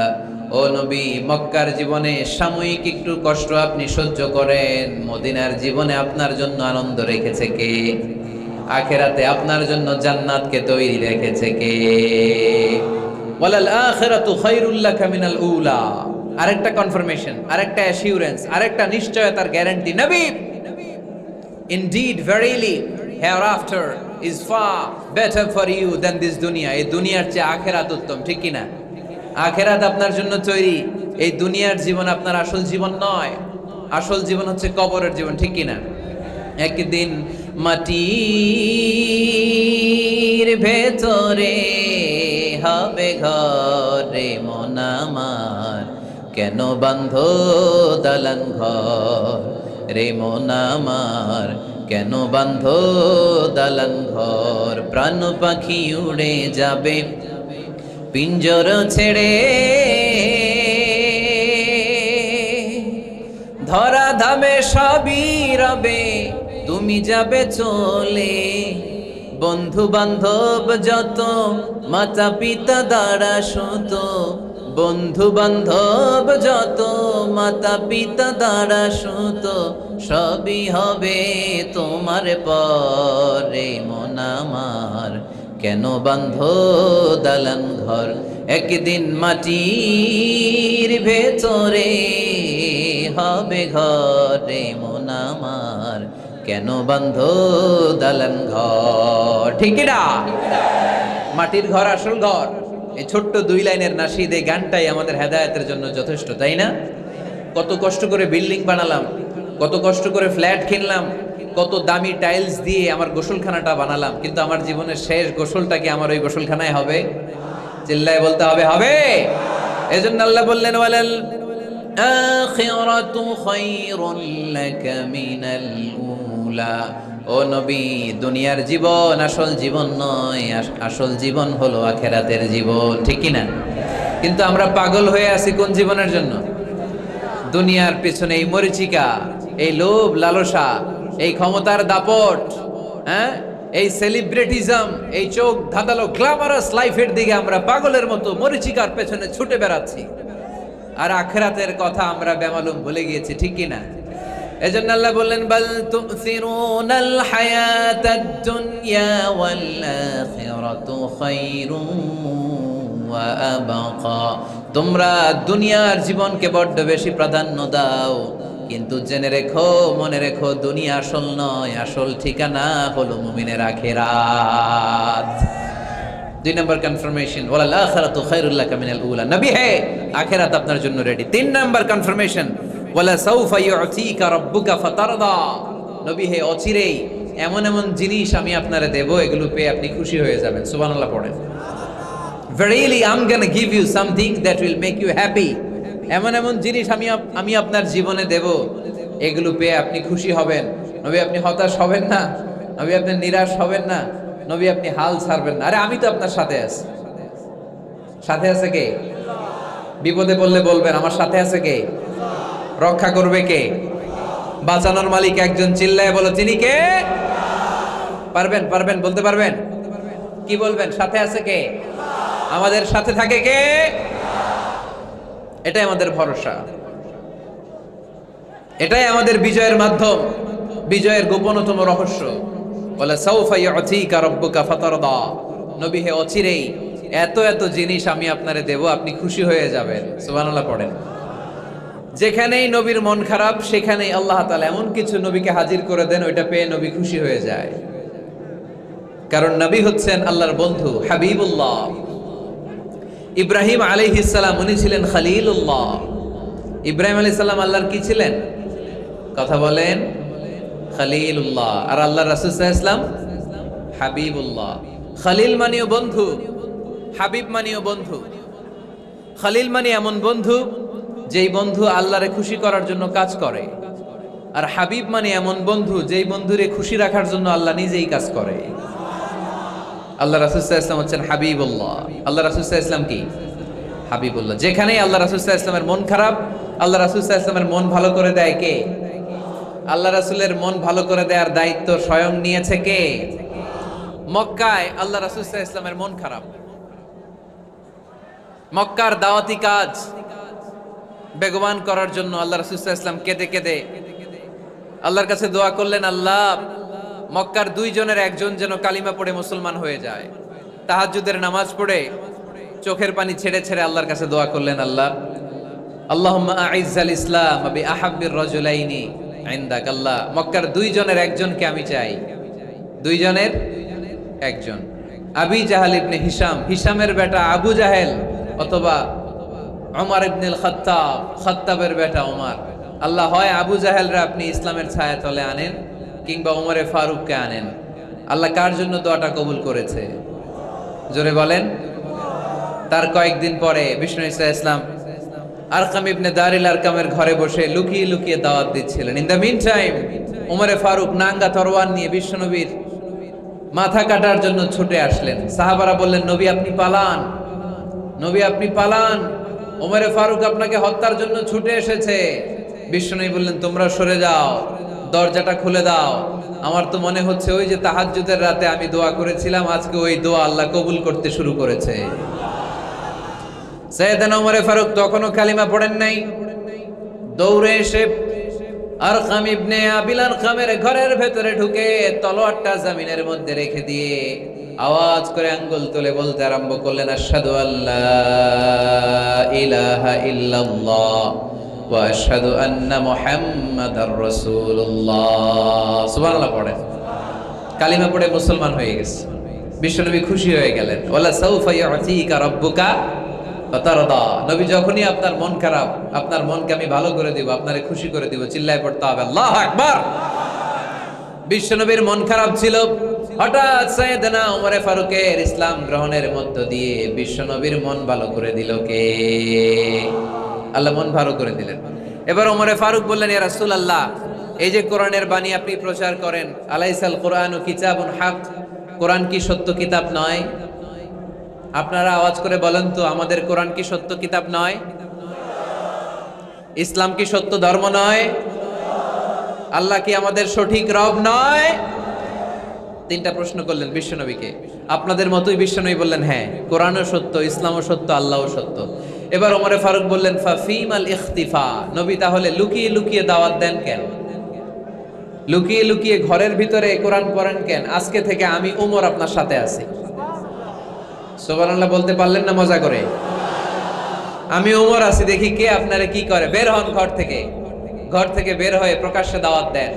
ও নবী, মক্কার জীবনে সাময়িক একটু কষ্ট আপনি সহ্য করেন, মদিনার জীবনে আপনার জন্য আনন্দ রেখেছে কে? আখিরাতে আপনার জন্য জান্নাতকে তৈরি রেখেছে কে? ওয়ালাল আখিরাতু খায়রুল লাকা মিনাল উলা। আরেকটা কনফার্মেশন, আরেকটা অ্যাসিউরেন্স, আরেকটা নিশ্চয়তার গ্যারান্টি। নবী, indeed verily hereafter is far better for you than this dunya. এই দুনিয়ার চেয়ে আখিরাত উত্তম, ঠিক কি না? আখিরাত আপনার জন্য তৈরি, এই দুনিয়ার জীবন আপনার আসল জীবন নয়। আসল জীবন হচ্ছে কবরের জীবন, ঠিক কি না? একদিন মাটির ভেতরে হবে ঘর, রে মন আমার কেন বাঁধো দালান ঘর, রে মন আমার কেন বাঁধো দালান ঘর। প্রাণ পাখি উড়ে যাবে পিঞ্জর ছেড়ে, ধরা ধামে সবই রবে, তুমি যাবে চলে। বন্ধু বান্ধব যত, মাতা পিতা দ্বারা শত, বন্ধু বান্ধব যত, মাতা পিতা দ্বারা সুত, সবই হবে তোমার পরে। মন আমার কেন বান্ধ দালান ঘর, একদিন মাটির ভেতরে হবে ঘরে। মন আমার কেন বান্ধ দালান ঘর। ঠিক না? মাটির ঘর আসল ঘর। এই ছোট্ট 2 লাইনের নাশিদ, এই গানটাই আমাদের হেদায়েতের জন্য যথেষ্ট, তাই না? কত কষ্ট করে বিল্ডিং বানালাম, কত কষ্ট করে ফ্ল্যাট কিনলাম, কত দামি টাইলস দিয়ে আমার গোসলখানাটা বানালাম, কিন্তু আমার জীবনের শেষ গোসলটা কি আমার ওই গোসলখানায় হবে? চিল্লায় বলতে হবে, হবে। এজন্য আল্লাহ বললেন, ওয়ালাল আখিরাতু খায়রুল লাকা মিনাল উলা। ও নবী, দুনিয়ার জীবন আসল জীবন নয়, আসল জীবন হলো আখিরাতের জীবন। ঠিক কি না? কিন্তু আমরা পাগল হয়ে আছি কোন জীবনের জন্য? দুনিয়ার পেছনে এই মরিচিকা, এই লোভ লালসা, এই ক্ষমতার দাপট, হ্যাঁ, এই সেলিব্রিটিজম, এই চোখ ধাঁধালো গ্ল্যামারাস লাইফের দিকে আমরা পাগলের মতো মরিচিকার পেছনে ছুটে বেড়াচ্ছি, আর আখিরাতের কথা আমরা বেমালুম ভুলে গিয়েছি। ঠিক কি না? এজন্য আল্লাহ বললেন, বাল তুসিরুনাল হায়াতাদ দুনিয়া ওয়াল আখিরাতু খায়রুন ওয়া আবকা। তোমরা দুনিয়ার জীবনকে বড্ড বেশি প্রাধান্য দাও, কিন্তু জেনে রেখো, মনে রেখো, দুনিয়া আসল নয়, আসল ঠিকানা হলো মুমিনের আখিরাত। 2 নম্বর কনফার্মেশন, ওয়ালাল আখিরাতু খায়রুল লাকা মিনাল উলা। নবী হে, আখিরাত আপনার জন্য রেডি। 3 নম্বর কনফার্মেশন, ওয়ালা সাউফা ইউতিকা রাব্বুকা ফাতারদা। নবী হে, অচিরেই এমন এমন জিনিস আমি আপনারে দেব, এগুলো পেয়ে আপনি খুশি হয়ে যাবেন। সুবহানাল্লাহ পড়েন। Verily I'm gonna give you something that will make you happy. এমন এমন জিনিস আমি আপনার জীবনে দেব, এগুলো পেয়ে আপনি খুশি হবেন। নবী, আপনি হতাশ হবেন না। নবী, আপনি নিরাশ হবেন না। নবী, আপনি হাল ছাড়বেন না। আরে আমি তো আপনার সাথে আছি। সাথে আছে কে? বিপদে পড়লে বলবেন, আমার সাথে আছে কে? রক্ষা করবে কে? বাঁচানোর মালিক একজন। চিল্লায় বলো, তিনি কে? পারবেন, পারবেন, বলতে পারবেন? কি বলবেন? সাথে আছে কে? আমাদের সাথে থাকে কে? এটাই আমাদের ভরসা, এটাই আমাদের বিজয়ের মাধ্যম, বিজয়ের গোপনতম রহস্য। বলে সাউফা ইউতিকা রাব্বুকা ফাতারদা। নবী হে, অচিরেই এত এত জিনিস আমি আপনারে দেব, আপনি খুশি হয়ে যাবেন। সুবহানাল্লাহ পড়েন। যেখানেই নবীর মন খারাপ, সেখানেই আল্লাহ তাআলা এমন কিছু নবীকে হাজির করে দেন, ওইটা পেয়ে নবী খুশি হয়ে যায়। কারণ নবী হচ্ছেন আল্লাহর বন্ধু, হাবিবুল্লাহ। ইব্রাহিম আলাইহিস সালাম, উনি ছিলেন খলিলুল্লাহ। ইব্রাহিম আলাইহিস সালাম আল্লাহর কি ছিলেন? কথা বলেন, খলিলুল্লাহ। আর আল্লাহর রাসূল সাল্লাল্লাহু আলাইহি ওয়াসাল্লাম হাবিবুল্লাহ। খলিল মানেও বন্ধু, হাবিব মানেও বন্ধু। খলিল মানে এমন বন্ধু যেই বন্ধু আল্লাহরে খুশি করার জন্য কাজ করে, আর হাবিব মানে এমন বন্ধু যেই বন্ধুরে খুশি রাখার জন্য আল্লাহ নিজেই কাজ করে। আল্লাহ রাসূল সাল্লাল্লাহু আলাইহি ওয়াসাল্লাম হচ্ছেন হাবিবুল্লাহ। আল্লাহ রাসূল সাল্লাল্লাহু আলাইহি ওয়াসাল্লাম কি? হাবিবুল্লাহ। যেখানেই আল্লাহ রাসূল সাল্লাল্লাহু আলাইহি ওয়াসাল্লামের মন খারাপ, আল্লাহ রাসূল সাল্লাল্লাহু আলাইহি ওয়াসাল্লামের মন ভালো করে দেয় কে? আল্লাহ রাসূলের মন ভালো করে দেওয়ার দায়িত্ব স্বয়ং নিয়েছে কে? মক্কায় আল্লাহ রাসূল সাল্লাল্লাহু আলাইহি ওয়াসাল্লামের মন খারাপ। মক্কার দাওয়াতি কাজ বেগবান করার জন্য আল্লাহ রাসূল সাল্লাল্লাহু আলাইহি ওয়াসাল্লাম কেঁদে কেঁদে আল্লাহর কাছে দোয়া করলেন, আল্লাহ, মক্কার 2 জনের একজন যেন কালিমা পড়ে মুসলমান হয়ে যায়। তাহাজ্জুদের নামাজ পড়ে চোখের পানি ছেড়ে ছেড়ে আল্লাহর কাছে দোয়া করলেন, আল্লাহ, আল্লাহুম্মা আইজ্জাল ইসলাম বি আহাব্বির রাজুলাইনি ইনদাক। আল্লাহ, মক্কার 2 জনের একজনকে আমি চাই। 2 জনের একজন, আবি জাহাল ইবনে হিশাম, হিশামের বেটা আবু জাহেল, অথবা ওমর ইবনুল খাত্তাব, খাত্তাবের বেটা ওমর। আল্লাহ, হয় আবু জাহেলরা আপনি ইসলামের ছায়া তলে আনেন, কিংবা ওমরে ফারুককে আনেন। আল্লাহ কার জন্য দোয়াটা কবুল করেছে? জোরে বলেন। তার কয়েকদিন পরে বিষ্ণু ঈসা ইসলাম আরকাম ইবনে দারিল আরকামের ঘরে বসে লুকিয়ে লুকিয়ে দাওয়াত দিচ্ছিলেন। ইন দ্য মিন টাইম ওমরে ফারুক নাঙ্গা তরোয়ার নিয়ে বিশ্বনবীর মাথা কাটার জন্য ছুটে আসলেন। সাহাবারা বললেন, নবী আপনি পালান, নবী আপনি পালান, ওমরে ফারুক আপনাকে হত্যার জন্য ছুটে এসেছে। বিশ্বনবী বললেন, তোমরা সরে যাও, দরজাটা খুলে দাও। আমার তো মনে হচ্ছে ওই যে তাহাজ্জুদের রাতে আমি দোয়া করেছিলাম, আজকে ওই দোয়া আল্লাহ কবুল করতে শুরু করেছে। সাইয়েদনা ওমরে ফারুক তখনও কালিমা পড়েন নাই। দৌড়ে এসে আরকাম ইবনে আবিল আরকামের ঘরের ভেতরে ঢুকে তলোয়ারটা জমিনের মধ্যে রেখে দিয়ে আওয়াজ করে আঙ্গুল তুলে বলতে আরম্ভ করলেন, আশহাদু আল্লা ইলাহা ইল্লাল্লাহ ওয়া আশহাদু আন্না মুহাম্মাদার রাসূলুল্লাহ। সুবহানাল্লাহ পড়েন। কালিমা পড়ে মুসলমান হয়ে গেছে। বিশ্বনবী খুশি হয়ে গেলেন। ওয়ালা সাউফা ইউতিকা রাব্বুকা ফাতারদা। নবী যখনই আপনার মন খারাপ, আপনার মনকে আমি ভালো করে দিব, আপনারে খুশি করে দিব, চিল্লায় পড়তে হবে আল্লাহু আকবার। বিশ্বনবীর মন খারাপ ছিল। হঠাৎ সাইয়েদনা ওমরে ফারুকের ইসলাম গ্রহণের মধ্য দিয়ে বিশ্বনবীর মন ভালো করে দিল কে? আল্লাহ মন ভালো করে দিলেন। এবার ওমরে ফারুক বললেন, ইয়া রাসূলুল্লাহ, এই যে কোরআনের বাণী আপনি প্রচার করেন, আলাইসাল কোরআনু কিতাবুন হক, কোরআন কি সত্য কিতাব নয়? আপনারা আওয়াজ করে বলেন তো, আমাদের কোরআন কি সত্য কিতাব নয়? ইসলাম কি সত্য ধর্ম নয়? আল্লাহ কি আমাদের সঠিক রব নয়? তিনটা প্রশ্ন করলেন বিশ্বনবীকে। আপনাদের মতোই বিশ্বনবী বললেন, হ্যাঁ, কোরআনও সত্য, ইসলামও সত্য, আল্লাহও সত্য। এবার ওমরে ফারুক বললেন, ফাফিমাল ইখতিফা, নবী তাহলে লুকিয়ে লুকিয়ে দাওয়াত দেন কেন? লুকিয়ে লুকিয়ে ঘরের ভিতরে কোরআন পড়েন কেন? আজকে থেকে আমি ওমর আপনার সাথে আছি। সুবহানাল্লাহ বলতে পারলেন না মজা করে? আমি ওমর আছি, দেখি কে আপনারে কি করে। বের হন ঘর থেকে। ঘর থেকে বের হয়ে প্রকাশ্যে দাওয়াত দেন।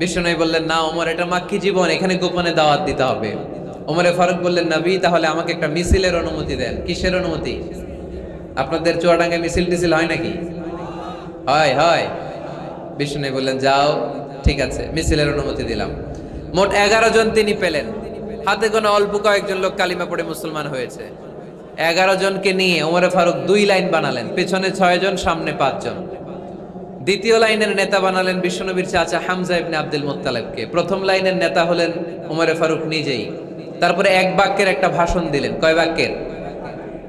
বিশ্বনবী বললেন, না ওমর, এটা মাক্কি জীবন, এখানে গোপনে দাওয়াত দিতে হবে। ওমরে ফারুক বললেন, নবী তাহলে আমাকে একটা মিছিলের অনুমতি দেন। কিসের অনুমতি? আপনাদের চুয়াডাঙ্গায় মিছিল টিছিল হয় নাকি? হয় হয়। বিশ্বনবী বললেন, যাও, ঠিক আছে, মিছিলের অনুমতি দিলাম। মোট 11 জন তিনি পেলেন। হাতে গোনা অল্প কয়েকজন লোক কালিমা পড়ে মুসলমান হয়েছে। 11 জনকে নিয়ে ওমরে ফারুক 2 লাইন বানালেন, পেছনে 6 জন, সামনে 5 জন। দ্বিতীয় লাইনের নেতা বানালেন বিশ্বনবীর চাচা হামজা ইবনে আব্দুল মুত্তালিবকে। প্রথম লাইনের নেতা হলেন ওমরে ফারুক নিজেই। তারপরে এক বাক্যের একটা ভাষণ দিলেন। কয় বাক্যের?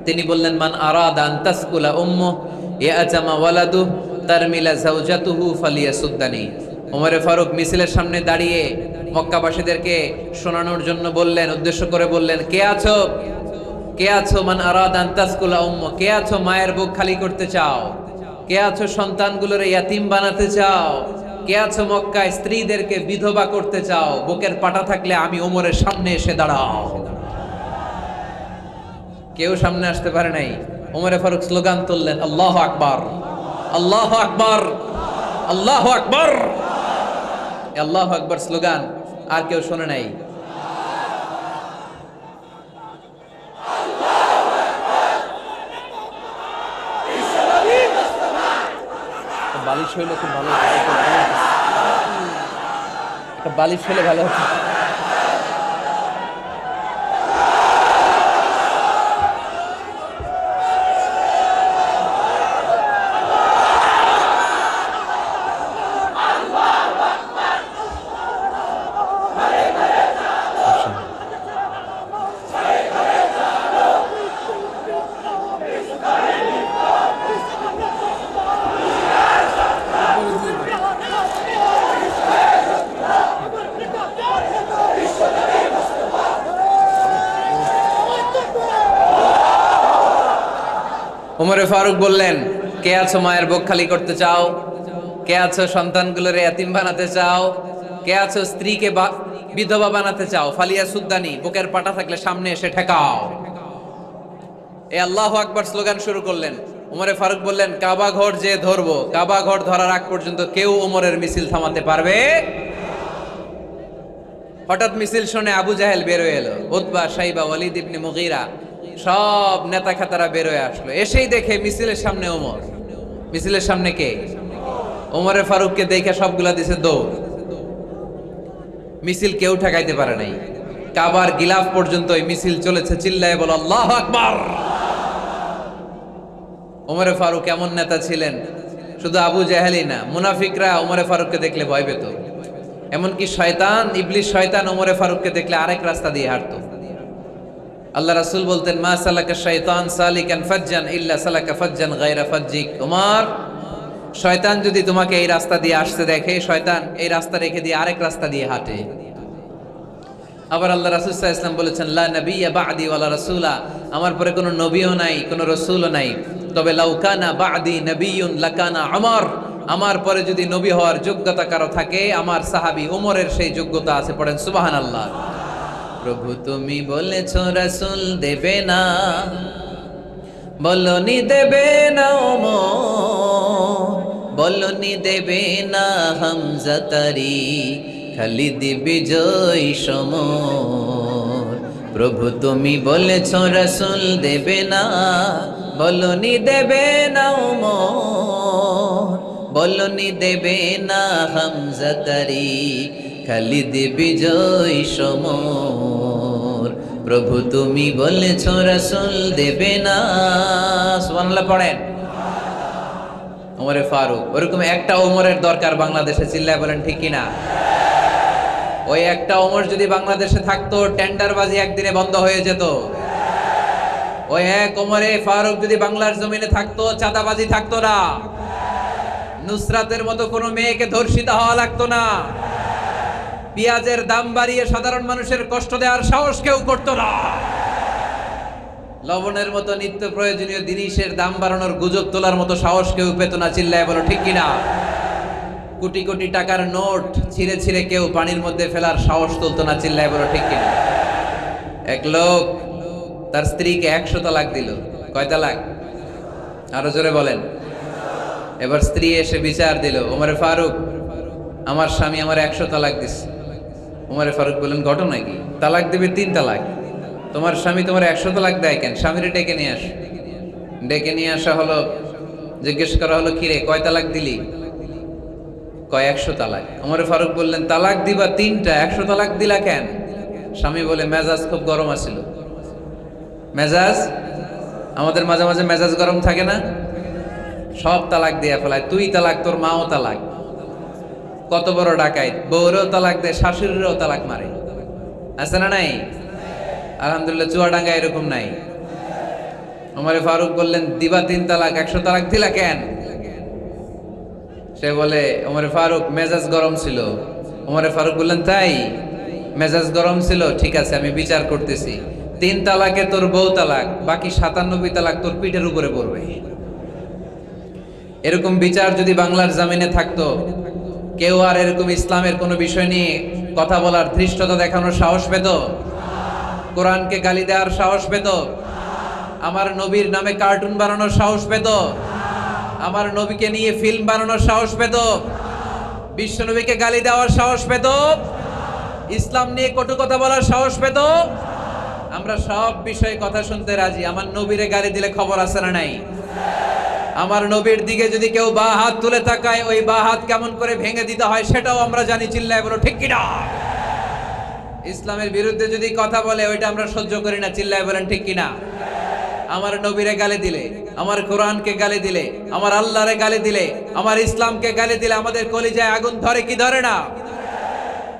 তিনি বললেন, মান আরাদা আন তাসকুলা উম্মু ইয়াতামা ওয়ালাদু তারমিলা যাওজাতুহু ফালিয়াসুদ্দানি। ওমরে ফারুক মিছিলের সামনে দাঁড়িয়ে মক্কাবাসীদেরকে শোনানোর জন্য বললেন, উদ্দেশ্য করে বললেন, কে আছো? কে আছো? মান আরাদা আন তাসকুলা উম্মু, কে আছো মায়ের বুক খালি করতে চাও? কে আছো সন্তানগুলোর ইয়াতিম বানাতে চাও? কে আছো মক্কায় স্ত্রীদেরকে বিধবা করতে চাও? বুকের পাটা থাকলে আমি ওমরের সামনে এসে দাঁড়াও। কেউ সামনে আসতে পারে নাই। ওমরে ফারুক স্লোগান তুললেন, আল্লাহু আকবার, আল্লাহু আকবার, আল্লাহু আকবার। আল্লাহু আকবার স্লোগান আর কেউ শোনে নাই। বালিশ হইলে খুব ভালো হতো, একটা বালিশ হইলে ভালো হতো। ওমরে ফারুক বললেন, কে আছো মায়ের বুক খালি করতে চাও? কে আছো সন্তানগুলোর এতিম বানাতে চাও? কে আছো স্ত্রীকে বিধবা বানাতে চাও? ফালিয়া সুদ্দানি, বুকের পাটা থাকলে সামনে এসে ঠেকাও। এই আল্লাহু আকবার স্লোগান শুরু করলেন। ওমরে ফারুক বললেন, কাবা ঘর যে ধরবো, কাবা ঘর ধরার আগ পর্যন্ত কেউ ওমরের মিছিল থামাতে পারবে? হঠাৎ মিছিল শুনে আবু জাহেল বের হয়ে এলো, উতবা, শাইবা, ওয়ালিদ ইবনে মুগীরা, সব নেতা খাতারা বের হয়ে আসলো। এসেই দেখে মিছিলের সামনে ওমর। মিছিলের সামনে কে? ওমরে ফারুককে দেখে সবগুলা দিছে দৌড়। মিছিল কেউ ঠেকাইতে পারে নাই। কাবার গিলাফ পর্যন্ত এই মিছিল চলেছে। চিল্লায় বলো আল্লাহু আকবার। ওমরে ফারুক এমন নেতা ছিলেন, শুধু আবু জাহেলই না, মুনাফিকরা ওমরে ফারুককে দেখলে ভয় পেত। এমনকি শয়তান, ইবলিস শয়তান ওমরে ফারুককে দেখলে আরেক রাস্তা দিয়ে হাঁটতো। আল্লাহ রাসূল বলতেন, মা সালাকা শাইতান সালিকান ফাজ্জান ইল্লা সালাকা ফাজ্জান গায়রা ফাজ্জিক। ওমর, শয়তান যদি তোমাকে এই রাস্তা দিয়ে আসতে দেখে, শয়তান এই রাস্তা রেখে দিয়ে আরেক রাস্তা দিয়ে হাঁটে। আবার আল্লাহ রাসূল সাল্লাল্লাহু আলাইহি ওয়াসাল্লাম বলেছেন, লা নাবিয়্যা বা'দি ওয়ালা রাসূলা, আমার পরে কোনো নবীও নাই, কোনো রাসূলও নাই, তবে লাউ কানা বা'দি নাবিয়্যুন লাকানা উমর, আমার পরে যদি নবী হওয়ার যোগ্যতা কারো থাকে, আমার সাহাবী ওমরের সেই যোগ্যতা আছে। পড়েন সুবহানাল্লাহ। প্রভু তুমি বলেছ রাসূল দেবে না, বলনি দেবে না ওমর, বলনি দেবে না হামজা তারি, খালিদ বিজয় সমর। প্রভু তুমি বলেছ রাসূল দেবে না, বলনি দেবে না ওমর, বলনি দেবে না হামজা তারি, খালিদ বিজয় সমর। প্রভু তুমি বলেছ রাসূল দেবে না। সুবহানাল্লাহ পড়েন। ওমরে ফারুক, ওরকম একটা ওমরের দরকার বাংলাদেশে, চিল্লায় বলেন ঠিক কিনা? ওই একটা ওমর যদি বাংলাদেশে থাকতো, টেন্ডারবাজি একদিনে বন্ধ হয়ে যেত। ওই এক ওমরে ফারুক যদি বাংলার জমিনে থাকতো, চাঁদাবাজি থাকতো না, নুসরাতের মতো কোনো মেয়েকে ধর্ষিত হওয়া লাগতো না, পেঁয়াজের দাম বাড়িয়ে সাধারণ মানুষের কষ্ট দেওয়ার সাহস কেউ করতো না, লবণের মতো নিত্য প্রয়োজনীয় জিনিসের দাম বাড়ানোর গুজব তোলার মতো সাহস কেউ পেত না। চিল্লায় বলো ঠিক কিনা? কোটি কোটি টাকার নোট ছিঁড়ে ছিঁড়ে কেউ পানির মধ্যে ফেলার সাহস তুলতো না। চিল্লায় বলো ঠিক কিনা? এক লোক তার স্ত্রীকে 100 তালাক দিল। কয় তালাক? আরো জোরে বলেন। এবার স্ত্রী এসে বিচার দিল, ওমরে ফারুক, আমার স্বামী আমার 100 তালাক দিছে। ওমরে ফারুক বললেন, ঘটনা কি? তালাক দেবে 3 তালাক, তোমার স্বামী তোমার 100 তালাক দেয় কেন? স্বামীরে ডেকে নিয়ে আস। ডেকে নিয়ে আসা হলো, জিজ্ঞেস করা হলো, কিরে কয় তালাক দিলি? কয় 100 তালাক। ওমরে ফারুক বললেন, তালাক দিবা 3টা, 100 তালাক দিলা কেন? স্বামী বলে, মেজাজ খুব গরম আছিল। মেজাজ, আমাদের মাঝে মাঝে মেজাজ গরম থাকে না? সব তালাক দিয়া ফেলায়, তুই তালাক, তোর মাও তালাক। কত বড় ডাকাইত, বউরেও তালাক দেয়, শাশুড়িরও তালাক মারে। আছে না নাই? আলহামদুলিল্লাহ চুয়াডাঙ্গা এরকম নাই। ওমরে ফারুক বললেন, দিবা 3 তালাক, 100 তালাক দিলা কেন? সে বলে, ওমরে ফারুক মেজাজ গরম ছিল। ওমরে ফারুক বললেন, তাই? মেজাজ গরম ছিল, ঠিক আছে আমি বিচার করতেছি। 3 তালাকে তোর বউ তালাক, বাকি 97 তালাক তোর পিঠের উপরে পড়বে। এরকম বিচার যদি বাংলার জমিনে থাকতো, কেউ আর এরকম ইসলামের কোনো বিষয় নিয়ে কথা বলার, ধৃষ্টতা দেখানোর সাহস পেত? কোরআনকে গালি দেওয়ার সাহস পেত? আমার নবীর নামে কার্টুন বানানোর সাহস পেত? আমার নবীকে নিয়ে ফিল্ম বানানোর সাহস পেত? বিশ্ব নবীকে গালি দেওয়ার সাহস পেত? ইসলাম নিয়ে কটু কথা বলার সাহস পেত? আমরা সব বিষয়ে কথা শুনতে রাজি। আমার নবীরে গালি দিলে খবর আছে না নাই? আমার নবীর দিকে যদি কেউ বা হাত তুলে তাকায়, ওই বা হাত কেমন করে ভেঙে দিতে হয় সেটাও আমরা জানি। চিল্লায় বলো ঠিক কিনা? ইসলামের বিরুদ্ধে যদি কথা বলে, ওইটা আমরা সহ্য করি না। চিল্লায় বলেন ঠিক কিনা? আমার নবীরে গালি দিলে, আমার কোরআনকে গালি দিলে, আমার আল্লাহরে গালি দিলে, আমার ইসলামকে গালি দিলে আমাদের কলিজায় আগুন ধরে কি ধরে না?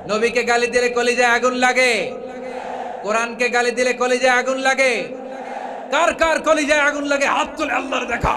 নবীকে গালি দিলে কলিজায় আগুন লাগে, কোরআনকে গালি দিলে কলিজায় আগুন লাগে। কার কার কলিজায় আগুন লাগে হাত তুলে আল্লাহর দেখা।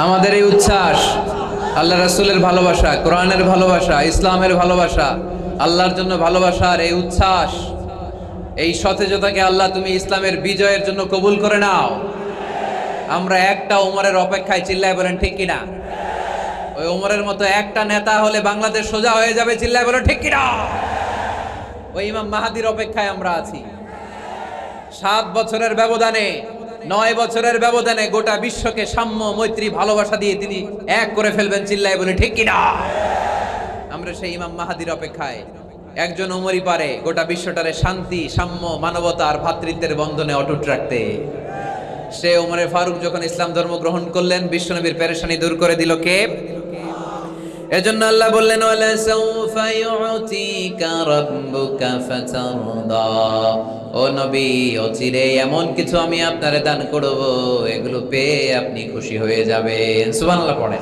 আমাদের এই উচ্ছ্বাস, আল্লাহ রাসূলের ভালোবাসা, কোরআনের ভালোবাসা, ইসলামের ভালোবাসা, আল্লাহর জন্য ভালোবাসার এই উচ্ছ্বাস, এই সতেজতাকে আল্লাহ তুমি ইসলামের বিজয়ের জন্য কবুল করে নাও। আমরা একটা ওমরের অপেক্ষায়। চিল্লায় বলেন ঠিক কিনা? ওই ওমরের মতো একটা নেতা হলে বাংলাদেশ সোজা হয়ে যাবে। চিল্লায় বলেন ঠিক কিনা? ওই ইমাম মাহাদির অপেক্ষায় আমরা আছি। 7 বছরের ব্যবধানে, 9 বছরের ব্যবধানে গোটা বিশ্বকে সাম্য, মৈত্রী, ভালোবাসা দিয়ে তিনি এক করে ফেলবেন। চিল্লায় বলে ঠিক কিনা? আমরা সেই ইমাম মাহাদির অপেক্ষায়। একজন ওমরই পারে গোটা বিশ্বটারে শান্তি, সাম্য, মানবতা আর ভ্রাতৃত্বের বন্ধনে অটুট রাখতে। সে ওমরে ফারুক যখন ইসলাম ধর্ম গ্রহণ করলেন, বিশ্বনবীর পেরেশানি দূর করে দিল কে? এজন্য আল্লাহ বললেন ওয়ালা সাউফা ইউতিকা রাব্বুকা ফাতারদা, ও নবী অচিরে এমন কিছু আমি আপনারে দান করব, এগুলো পেয়ে আপনি খুশি হয়ে যাবেন। সুবহানাল্লাহ পড়ে।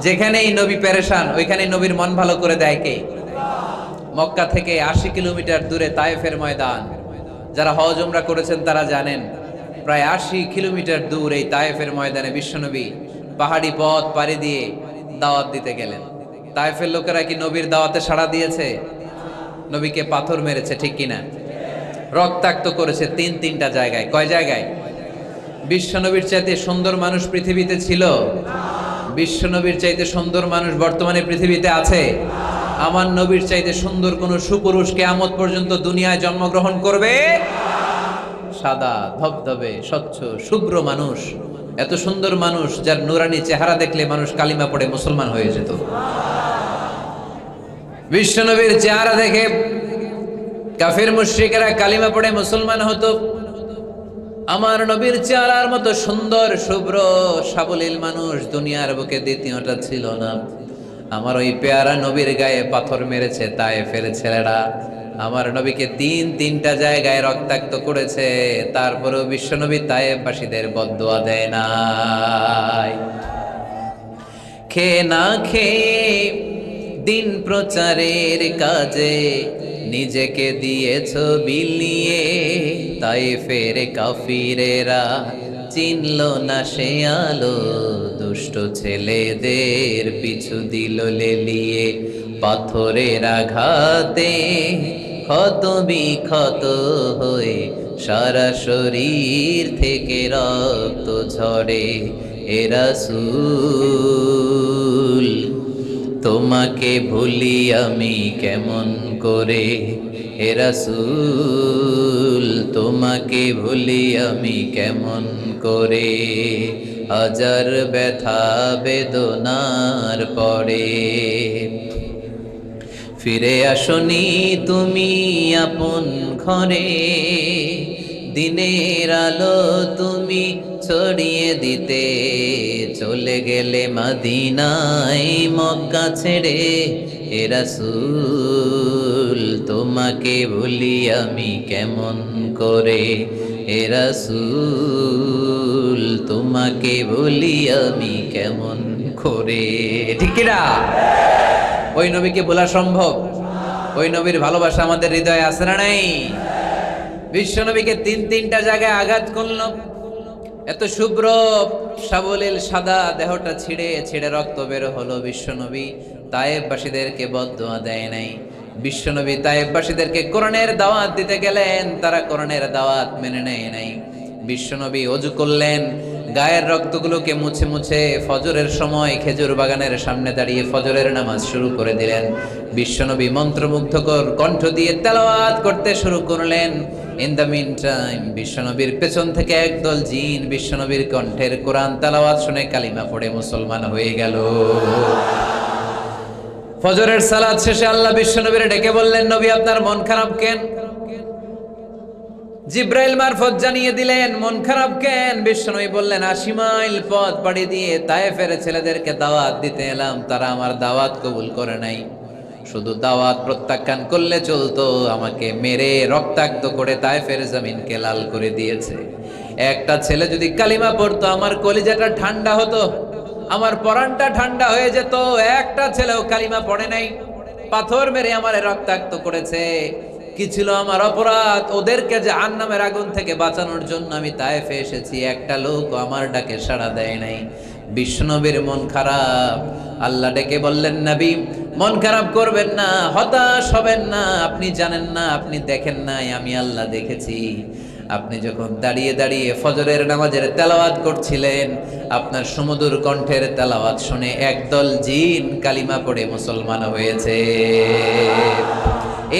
যেখানেই নবী পেরেশান ওইখানে নবীর মন ভালো করে দেয় কে? মক্কা থেকে 80 কিলোমিটার দূরে তায়েফের ময়দান। যারা হজ উমরা করেছেন তারা জানেন, প্রায় 80 কিলোমিটার দূর এই তায়েফের ময়দানে বিশ্বনবী পাহাড়ি পথ পাড়ি দিয়ে দাওয়াত দিতে গেলেন। তায়েফের লোকেরা কি নবীর দাওয়াতে সাড়া দিয়েছে? নবীকে পাথর মেরেছে, ঠিক কিনা? রক্তাক্ত করেছে তিনটা জায়গায়। কয় জায়গায়? বিশ্বনবীর চাইতে সুন্দর মানুষ পৃথিবীতে ছিল? বিশ্বনবীর চাইতে সুন্দর মানুষ বর্তমানে পৃথিবীতে আছে? আমার নবীর চাইতে সুন্দর কোন সুপুরুষ কিয়ামত পর্যন্ত দুনিয়ায় জন্মগ্রহণ করবে? সাদা ধবধবে স্বচ্ছ শুভ্র মানুষ, এত সুন্দর মানুষ যার নুরানি চেহারা দেখলে মানুষ কালিমা পড়ে মুসলমান হয়ে যেত। বিশ্বনবীর চেহারা দেখে কাফির মুশরিকেরা কালিমা পড়ে মুসলমান হতো। আমার নবীর চেহারার মতো সুন্দর শুভ্র সাবলীল মানুষ দুনিয়ার বুকে দ্বিতীয়টা ছিল না। আমার ওই পেয়ারা নবীর গায়ে পাথর মেরেছে তায়েফের ছেলেরা। আমার নবীকে তিনটা জায়গায় রক্তাক্ত করেছে, তারপরেও বিশ্বনবী তায়েফবাসীদের বদদুয়া দেয় নাই। খেয়ে না খেয়ে দিন প্রচারের কাজে নিজেকে দিয়েছ বিলিয়ে, তায়েফের কাফিরেরা চিনল না সে আলো, দুষ্ট ছেলেদের পিছু দিল লেলিয়ে। পাথরের আঘাতে ক্ষত বিক্ষত হয়ে সারা শরীর থেকে রক্ত ঝরে। এ রাসূল তোমাকে ভুলি আমি কেমন করে, হে রাসূল তোমাকে ভুলি আমি কেমন করে। হাজার ব্যথা বেদনার পরে ফিরে আসনি তুমি আপন ঘরে, দিনের আলো তুমি ছড়িয়ে দিতে চলে গেলে মদিনায় মক্কা ছেড়ে। হে রাসূল তোমাকে ভুলি আমি কেমন করে, হে রাসূল তোমাকে ভুলি আমি কেমন করে। ঠিক কি না? ওই নবীকে ভোলা সম্ভব? ওই নবীর ভালোবাসা আমাদের হৃদয়ে আছে না নাই? বিশ্ব নবীকে তিনটা জায়গায় আঘাত করলো। এত শুভ্র সাবলীল সাদা দেহটা ছিঁড়ে রক্ত বের হলো। বিশ্বনবী তায়েফবাসীদেরকে বদদুয়া দেয় নাই। বিশ্বনবী তায়েফবাসীদেরকে কোরআনের দাওয়াত দিতে গেলেন, তারা কোরআনের দাওয়াত মেনে নেয় নাই। বিশ্বনবী ওযু করলেন, গায়ের রক্তগুলোকে মুছে মুছে ফজরের সময় খেজুর বাগানের সামনে দাঁড়িয়ে ফজরের নামাজ শুরু করে দিলেন। বিশ্বনবী মন্ত্রমুগ্ধকর কণ্ঠ দিয়ে তেলাওয়াত করতে শুরু করলেন। ইন দ্য মিন টাইম বিশ্বনবীর পেছন থেকে একদল জিন বিশ্বনবীর কণ্ঠের কোরআন তেলাওয়াত শুনে কালিমা পড়ে মুসলমান হয়ে গেল। ফজরের সালাত শেষে আল্লাহ বিশ্বনবীর ডেকে বললেন, নবী আপনার মন খারাপ কেন? জিব্রাইল মারফত জানিয়ে দিলেন মন খারাপ কেন? বিশ্বনবী বললেন, 80 মাইল পথ পাড়ি দিয়ে তায়েফের ছেলেদেরকে দাওয়াত দিতে এলাম, তারা আমার দাওয়াত কবুল করে নাই। শুধু দাওয়াত প্রত্যাখ্যান করলে চলতো, আমাকে মেরে রক্তাক্ত করে তায়েফের জমিনকে লাল করে দিয়েছে। একটা ছেলে যদি কালিমা পড়তো আমার কলিজাটা ঠান্ডা হতো, আমার পরানটা ঠান্ডা হয়ে যেত। একটা ছেলেও কালিমা পড়ে নাই, পাথর মেরে আমারে রক্তাক্ত করেছে। কি ছিল আমার অপরাধ? ওদেরকে জাহান্নামের আগুন থেকে বাঁচানোর জন্য আমি তায়েফে এসেছি, একটা লোক আমার ডাকে সাড়া দেয় নাই। বিশ্বনবীর মন খারাপ। আল্লাহ ডেকে বললেন, নবী মন খারাপ করবেন না, হতাশ হবেন না। আপনি জানেন না, আপনি দেখেন নাই, আমি আল্লাহ দেখেছি। আপনি যখন দাঁড়িয়ে দাঁড়িয়ে ফজরের নামাজের তেলাওয়াত করছিলেন, আপনার সুমধুর কণ্ঠের তেলাওয়াত শুনে একদল জিন কালিমা পড়ে মুসলমান হয়েছে।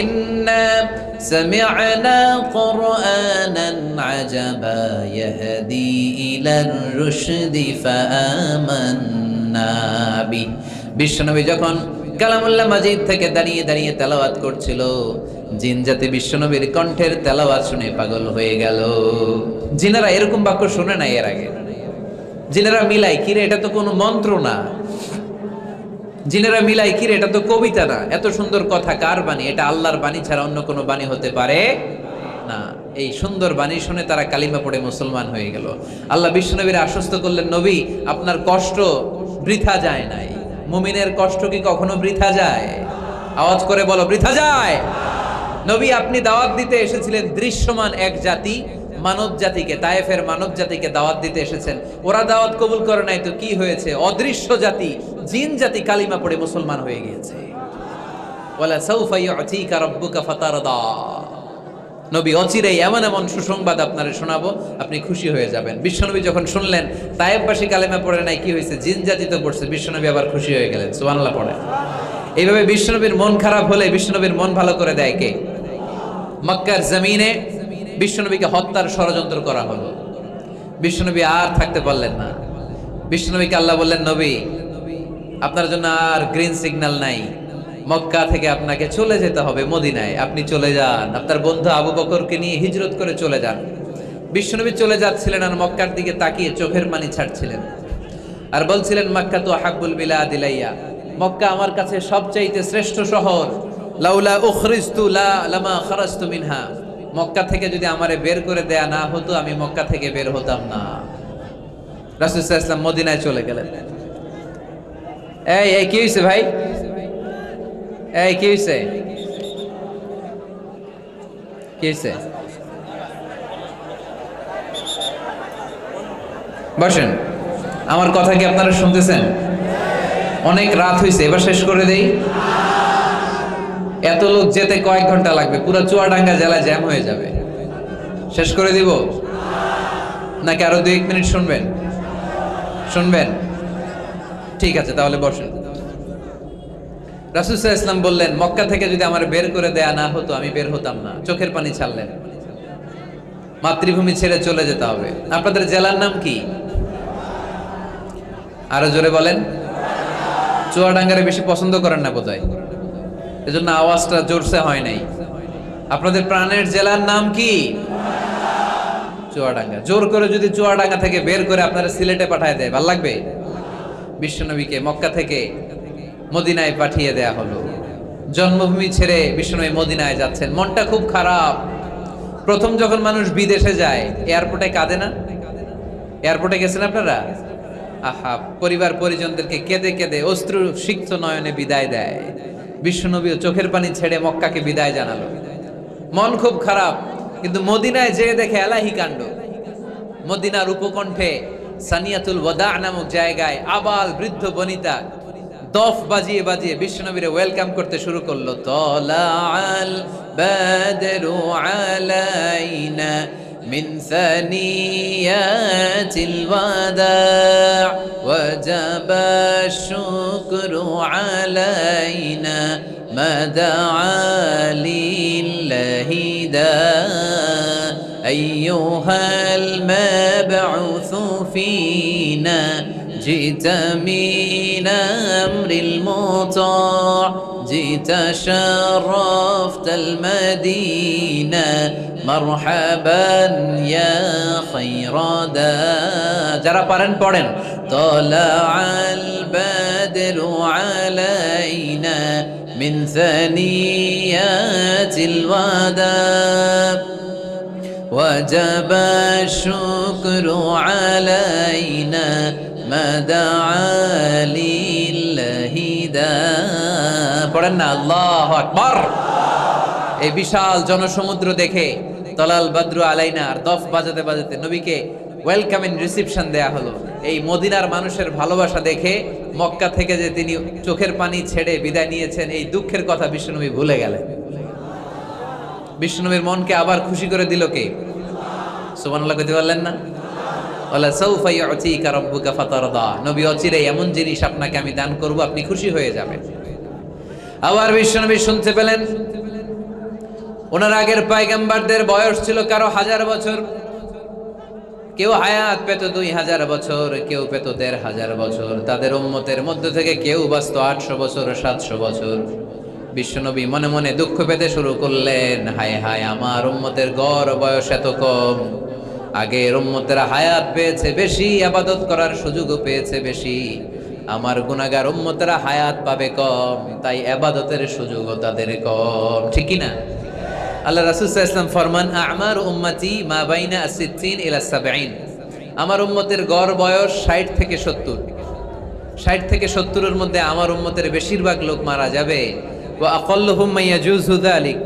ইন্না সামি'না কুরআনান আজাবা ইয়াহদি ইলার রুশদি ফাআমান্না বি। বিশ্বনবী যখন কালামুল্লাহ মাজিদ থেকে দাঁড়িয়ে দাঁড়িয়ে তেলাওয়াত করছিল, জিন জাতি বিশ্বনবীর কণ্ঠের তেলাওয়াত শুনে পাগল হয়ে গেল। জিনেরা এরকম বাক্য শুনে নাই এর আগে। জিনেরা মিলাই, কিরে এটা তো কোনো মন্ত্র না, জিনেরা মিলাই কিরে, এটা তো কবিতা না, এত সুন্দর কথা কার বাণী? এটা আল্লাহর বাণী ছাড়া অন্য কোনো বাণী হতে পারে না। এই সুন্দর বাণী শুনে তারা কালিমা পড়ে মুসলমান হয়ে গেল। আল্লাহ বিশ্বনবীর আশ্বস্ত করলেন, নবী আপনার কষ্ট বৃথা যায় নাই। মুমিনের কষ্ট কি কখনো বৃথা যায়? আওয়াজ করে বলো, বৃথা যায়? নবী আপনি দাওয়াত দিতে এসেছিলেন দৃশ্যমান এক জাতি, মানব জাতিকে, তায়েফের মানব জাতিকে দাওয়াত দিতে এসেছেন। ওরা দাওয়াত কবুল করে নাই তো কি হয়েছে? অদৃশ্য জাতি, জিন জাতি কালিমা পড়ে মুসলমান হয়ে গিয়েছে। ওয়ালা সাউফা ইউতিকা রাব্বুকা ফাতারদা। নবী অচিরেই এমন এমন সুসংবাদ আপনারে শোনাবো, আপনি খুশি হয়ে যাবেন। বিশ্বনবী যখন শুনলেন তায়েফবাসী কালিমা পড়ে নাই, কি হয়েছে? জিন জাতি তো পড়ছে। বিশ্বনবী আবার খুশি হয়ে গেলেন। সুবহানাল্লাহ পড়ে। এইভাবে বিশ্বনবীর মন খারাপ হলে বিশ্বনবীর মন ভালো করে দেয় কে? মক্কার জমিনে বিশ্বনবীকে হত্যার ষড়যন্ত্র করা হলো। বিশ্বনবী আর থাকতে পারলেন না। বিশ্বনবীকে আল্লাহ বললেন, নবী আপনার জন্য আর গ্রিন সিগন্যাল নাই, মক্কা থেকে আপনাকে চলে যেতে হবে মদিনায়। আপনি চলে যান, আপনার বন্ধু আবু বকরকে নিয়ে হিজরত করে চলে যান। বিশ্বনবী চলে যাচ্ছিলেন আর মক্কার দিকে তাকিয়ে চোখের পানি ছাড়ছিলেন আর বলছিলেন, মক্কা তো হাব্বুল বিলাদ ইলাইয়া, মক্কা আমার কাছে সবচাইতে শ্রেষ্ঠ শহর। লাউলা উখরিজতু লামা খারাজতু মিনহা, মক্কা থেকে যদি আমারে বের করে দেয়া না হতো আমি মক্কা থেকে বের হতাম না। রাসূল সাল্লাল্লাহু আলাইহি ওয়াসাল্লাম মদিনায় চলে গেলেন। এই কি হইছে ভাই? এই কি হইছে? কি হইছে? বসেন। আমার কথা কি আপনারা শুনতেছেন? অনেক রাত হইছে, এবার শেষ করে দেই। এত লোক যেতে কয়েক ঘন্টা লাগবে, পুরো চুয়াডাঙ্গা জেলা জ্যাম হয়ে যাবে। শেষ করে দিব নাকি আরো 2-1 মিনিট শুনবেন? শুনবেন? ঠিক আছে, তাহলে বসেন। রাসূল সাল্লাল্লাহু আলাইহি ওয়াসাল্লাম বললেন, মক্কা থেকে যদি আমার বের করে দেয়া না হতো আমি বের হতাম না। চোখের পানি ছাড়লেন। মাতৃভূমি ছেড়ে চলে যেতে হবে। আপনাদের জেলার নাম কি? আরো জোরে বলেন। চুয়াডাঙ্গারে বেশি পছন্দ করেন না বোধহয়, এজন্য আওয়াজটা জোরসে হয় নাই। আপনাদের প্রাণের জেলার নাম কি? চুয়াডাঙ্গা। জোর করে যদি চুয়াডাঙ্গা থেকে বের করে আপনারা সিলেটে পাঠায় দেয়, ভাল লাগবে? বিশ্বনবীকে মক্কা থেকে মদিনায় পাঠিয়ে দেয়া হলো। জন্মভূমি ছেড়ে বিশ্বনবী মদিনায় যাচ্ছেন, মনটা খুব খারাপ। প্রথম যখন মানুষ বিদেশে যায় এয়ারপোর্টে কাঁদে না? এয়ারপোর্টে গেছেন আপনারা? আহা, পরিবার পরিজনদেরকে কেঁদে কেঁদে অশ্রু সিক্ত নয়নে বিদায় দেয়। বিশ্বনবীও চোখের পানি ছেড়ে মক্কাকে বিদায় জানালো। মন খুব খারাপ, কিন্তু মদিনায় যেয়ে দেখে এলাহি কাণ্ড। মদিনার উপকণ্ঠে সানিয়াতুল ওয়াদা নামক জায়গায় আবাল বৃদ্ধ বনিতা দফ বাজিয়ে বাজিয়ে বিশ্বনবীরে ওয়েলকাম করতে শুরু করলো। তলাআল বাদরু আলাইনা মিন সানিয়াতিল ওয়াদা ওয়াজাবা শুকরু আলাইনা মা দাআ লিল্লাহি দা আইয়ুহাল মাবউসু ফিনা جئت من أمر المطاع جئت شرفت المدينة مرحبا يا خير دا যারা পারেন পড়েন। طلع البدر علينا من ثنيات الوداع وجب الشكر علينا ما دعا لله دا পড়েন না? আল্লাহু আকবার। এই বিশাল জনসমুদ্র দেখে তলাল বাদরু আলাইনা আর দফ বাজাতে বাজাতে নবীকে ওয়েলকামিং রিসিপশন দেয়া হলো। এই মদিনার মানুষের ভালোবাসা দেখে মক্কা থেকে যে তিনি চোখের পানি ছেড়ে বিদায় নিয়েছেন, এই দুঃখের কথা বিশ্বনবী ভুলে গেলেন। বিশ্বনবীর মনকে আবার খুশি করে দিল কে? সুবহানাল্লাহ কইতে পারলেন না? ওয়ালা সাউফা ইউতিকা রাব্বুকা ফাতারদা। নবী অচিরেই এমন জিনিস আপনাকে আমি দান করব, আপনি খুশি হয়ে যাবেন। আবার বিশ্বনবী শুনতে পেলেন ওনার আগের পয়গম্বরদের বয়স ছিল কারো 1000 বছর, কেউ হায়াত পেত 2000 বছর, কেউ পেত 1500 বছর। তাদের উম্মতের মধ্য থেকে কেউ বাঁচত 800 বছর, 700 বছর। বিশ্বনবী মনে মনে দুঃখ পেতে শুরু করলেন, হায় হায়, আমার উম্মতের গড় বয়স এত কম। আগের উম্মতেরা হায়াত পেয়েছে বেশি, ইবাদত করার সুযোগও পেয়েছে বেশি, আমার গুনাহগার উম্মতেরা হায়াত পাবে কম, তাই ইবাদতের সুযোগও তাদের কম, ঠিক কি না? আল্লাহ রাসূল সাল্লাল্লাহু আলাইহি ওয়াসাল্লাম ফরমান, আ'মার উম্মতি মা বাইনা আস-সিত্তিন ইলা 70। আমার উম্মতের গড় বয়স 60 থেকে 70। 60 থেকে 70 এর মধ্যে আমার উম্মতের বেশিরভাগ লোক মারা যাবে। ওয়া আকাল্লুহুম মান ইয়াজুযু যালিক,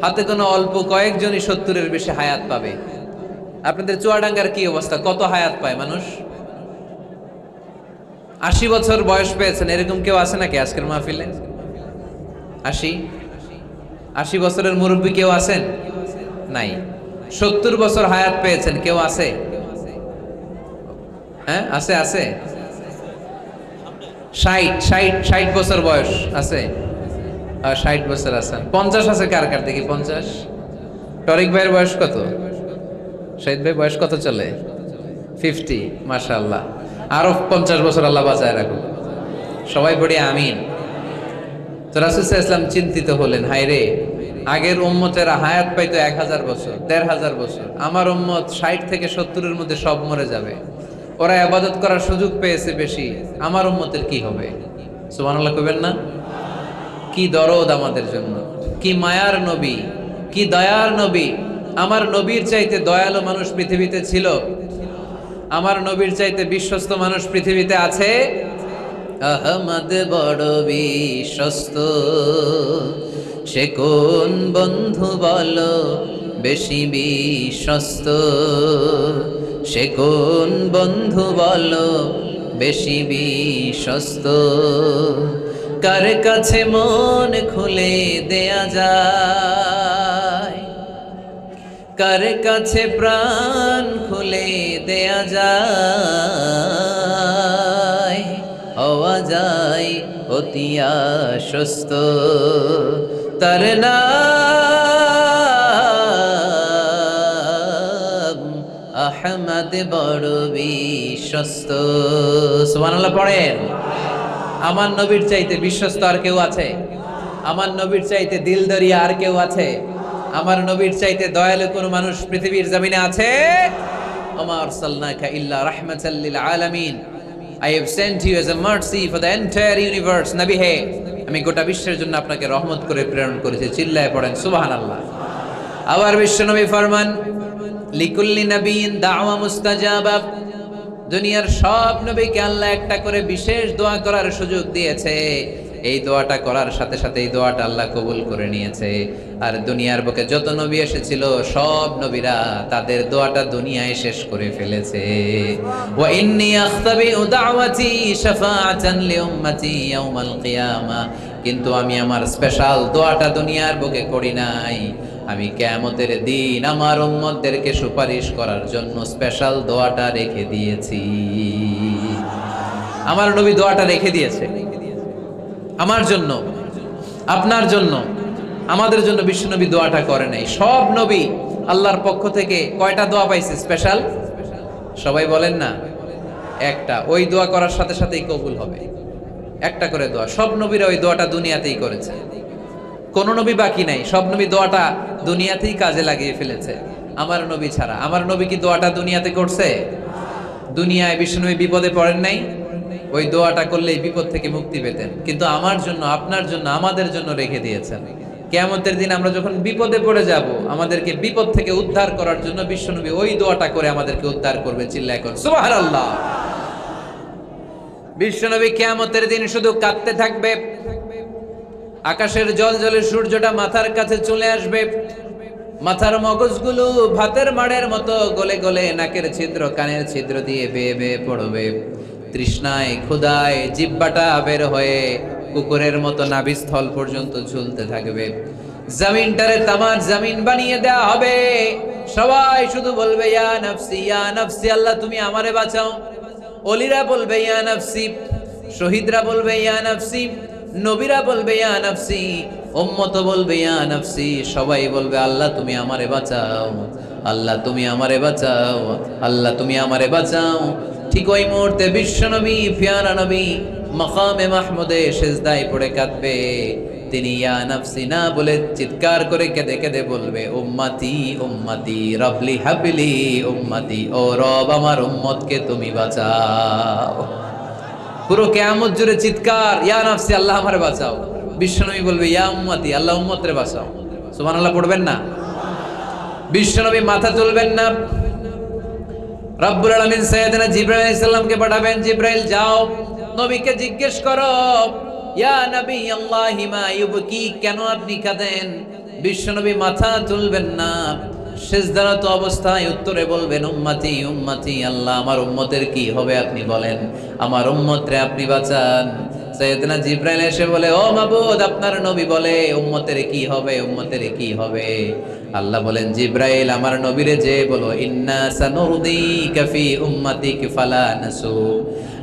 হাতে কোনো অল্প কয়েকজনই 70 এর বেশি হায়াত পাবে। আপনাদের চুয়াডাঙ্গার কি অবস্থা? কত হায়াত পায় মানুষ? 80 বছর বয়স পেয়েছেন এরকম কেউ আছে নাকি আজকের মাহফিলে? 80 বছরের মুরব্বী কেউ আছেন? নাই। 70 বছর হায়াত পেয়েছেন কেউ আছে? হ্যাঁ, আছে আছে। 60 বছর বয়স আছে? 60 বছর আছেন। 50 আছে কার কার দেখি? 50। টরিক ভাইয়ের বয়স কত? শহীদ ভাই বয়স কত চলে? 50। মাশাআল্লাহ, আরো 50 বছর আল্লাহ বাঁচায় রাখুন। সবাই পড়ি আমিন। তো রাসূল সাল্লাল্লাহু আলাইহি ওয়াসাল্লাম চিন্তিত হলেন, হায় রে, আগের উম্মতেরা হায়াত পাইতো 1000 বছর, 1500 বছর, আমার উম্মত 60 থেকে 70 এর মধ্যে সব মরে যাবে। ওরা ইবাদত করার সুযোগ পেয়েছে বেশি, আমার উম্মতের কি হবে? সুবহানাল্লাহ কইবেন না? কি দরদ আমাদের জন্য, কি মায়ার নবী, কি দয়ার নবী। আমার নবীর চাইতে দয়ালু মানুষ পৃথিবীতে ছিল? আমার নবীর চাইতে বিশ্বস্ত মানুষ পৃথিবীতে আছে? আহমদ বড় বিশ্বস্ত, সে কোন বন্ধু বলো বেশি বিশ্বস্ত, সে কোন বন্ধু বলো বেশি বিশ্বস্ত, কার কাছে মন খুলে দেয়া যায়, কার কাছে প্রাণ খুলে দেয়া যায়, হওয়া যায় অতি আশ্বস্ত, তার নাম আহমদ বড় বিশ্বস্ত। সুবহানাল্লাহ পড়েন। আমার নবীর চাইতে বিশ্বস্ত আর কেউ আছে? আমার নবীর চাইতে দিলদরিয়া আর কেউ আছে? আমার নবীর চাইতে দয়ালু কোন মানুষ পৃথিবীর জমিনে আছে? ওমা আরসালনাকা ইল্লা রাহমাতাল লিল আলামিন, I have sent you as a mercy for the entire universe. নবী হে, আমি গোটা বিশ্বের জন্য আপনাকে রহমত করে প্রেরণ করেছি। চিল্লায়ে পড়েন সুবহানাল্লাহ। আবার বিশ্ব নবী ফরমান, লিকুল্লি নবিয়্যিন দাওয়া মুস্তাজাবা। দুনিয়ার সব নবীকে আল্লাহ একটা করে বিশেষ দোয়া করার সুযোগ দিয়েছে। এই দোয়াটা করার সাথে সাথে এই দোয়াটা আল্লাহ কবুল করে নিয়েছে। আর দুনিয়ার বুকে যত নবী এসেছিল সব নবীরা তাদের দোয়াটা দুনিয়ায় শেষ করে ফেলেছে। ওয়া ইন্নী আখতাবিউ দাওয়াতি শাফাআতান লিউম্মতি ইয়াউমাল কিয়ামাহ, কিন্তু আমি আমার স্পেশাল দোয়াটা দুনিয়ার বুকে করি নাই। আমি কিয়ামতের দিন আমার উম্মতদেরকে সুপারিশ করার জন্য স্পেশাল দোয়াটা রেখে দিয়েছি। আমার নবী দোয়াটা রেখে দিয়েছে আমার জন্য, আপনার জন্য, আমাদের জন্য। বিশ্বনবী দোয়াটা করে নাই। সব নবী আল্লাহর পক্ষ থেকে কয়টা দোয়া পাইছে স্পেশাল? সবাই বলেন না? একটা। ওই দোয়া করার সাথে সাথেই কবুল হবে। একটা করে দোয়া। সব নবীরা ওই দোয়াটা দুনিয়াতেই করেছে, কোন নবী বাকি নাই। সব নবী দোয়াটা দুনিয়াতেই কাজে লাগিয়ে ফেলেছে, আমার নবী ছাড়া। আমার নবী কি দোয়াটা দুনিয়াতে করছে? দুনিয়ায় বিশ্বনবী বিপদে পড়েন নাই? ওই দোয়াটা করলেই বিপদ থেকে মুক্তি পেতেন। কিন্তু আমার জন্য, আপনার জন্য, আমাদের জন্য রেখে দিয়েছেন। কিয়ামতের দিন আমরা যখন বিপদে পড়ে যাব, আমাদেরকে বিপদ থেকে উদ্ধার করার জন্য বিশ্বনবী ওই দোয়াটা করে আমাদেরকে উদ্ধার করবে। চিল্লায় কর সুবহানাল্লাহ। বিশ্বনবী কিয়ামতের দিন শুধু কাঁদতে থাকবে। আকাশের জলজলে সূর্যটা মাথার কাছে চলে আসবে, মাথার মগজগুলো ভাতের মাড়ের মতো গলে গলে নাকের ছিদ্র কানের ছিদ্র দিয়ে বেয়ে বেয়ে পড়বে। তৃষ্ণায় ক্ষুধায় জিহ্বাটা বের হয়ে কুকুরের মতো নাভিস্থল পর্যন্ত ঝুলতে থাকবে। জমিনটারে তামার জমিন বানিয়ে দেওয়া হবে। সবাই শুধু বলবে ইয়া নাফসি ইয়া নাফসি, আল্লাহ তুমি আমারে বাঁচাও। ওলিরা বলবে ইয়া নাফসি, শহীদরা বলবে ইয়া নাফসি, নবীরা বলবে ইয়া নাফসি, উম্মত বলবে ইয়া নাফসি। সবাই বলবে আল্লাহ তুমি আমারে বাঁচাও, আল্লাহ তুমি আমারে বাঁচাও, আল্লাহ তুমি আমারে বাঁচাও। ঠিক ওই মুহূর্তে বিশ্বনবী প্যারা নবী মাকামে মাহমুদে সিজদায় পড়ে কাঁদবে। তিনি ইয়া নাফসি না বলে চিৎকার করে কেঁদে কেঁদে বলবে উম্মতি উম্মতি রবলি হাবলি উম্মতি, ও রব আমার উম্মতকে তুমি বাঁচাও। পুরো কিয়ামত জুড়ে চিৎকার, ইয়া নাফসি, আল্লাহ আমারে বাঁচাও। বিশ্বনবী বলবে ইয়া উম্মতি, আল্লাহ উম্মতরে বাঁচাও। সুবহানাল্লাহ পড়বেন না? বিশ্বনবী মাথা তুলবেন না। রব্বুল আলামিন সাইয়েদনা জিবরাইল আলাইহিস সালামকে পাঠাবেন, জিবরাইল যাও নবীকে জিজ্ঞেস করো, ইয়া নবী আল্লাহি মা ইউবকি, কেন আপনি কাঁদেন? বিশ্বনবী মাথা তুলবেন না, সিজদারত অবস্থায় উত্তরে বলবেন উম্মতি উম্মতি, আল্লাহ আমার উম্মতের কি হবে আপনি বলেন, আমার উম্মতরে আপনি বাঁচান। সাইয়েদনা জিবরাইল এসে বলে, ও মাবুদ, আপনার নবী বলে উম্মতের কি হবে, উম্মতের কি হবে? আল্লাহ বলেন, জিবরাইল আমার নবীরে যে বলো, ইন্না সানুরদিকা ফি উম্মাতিক ফালা নাসু।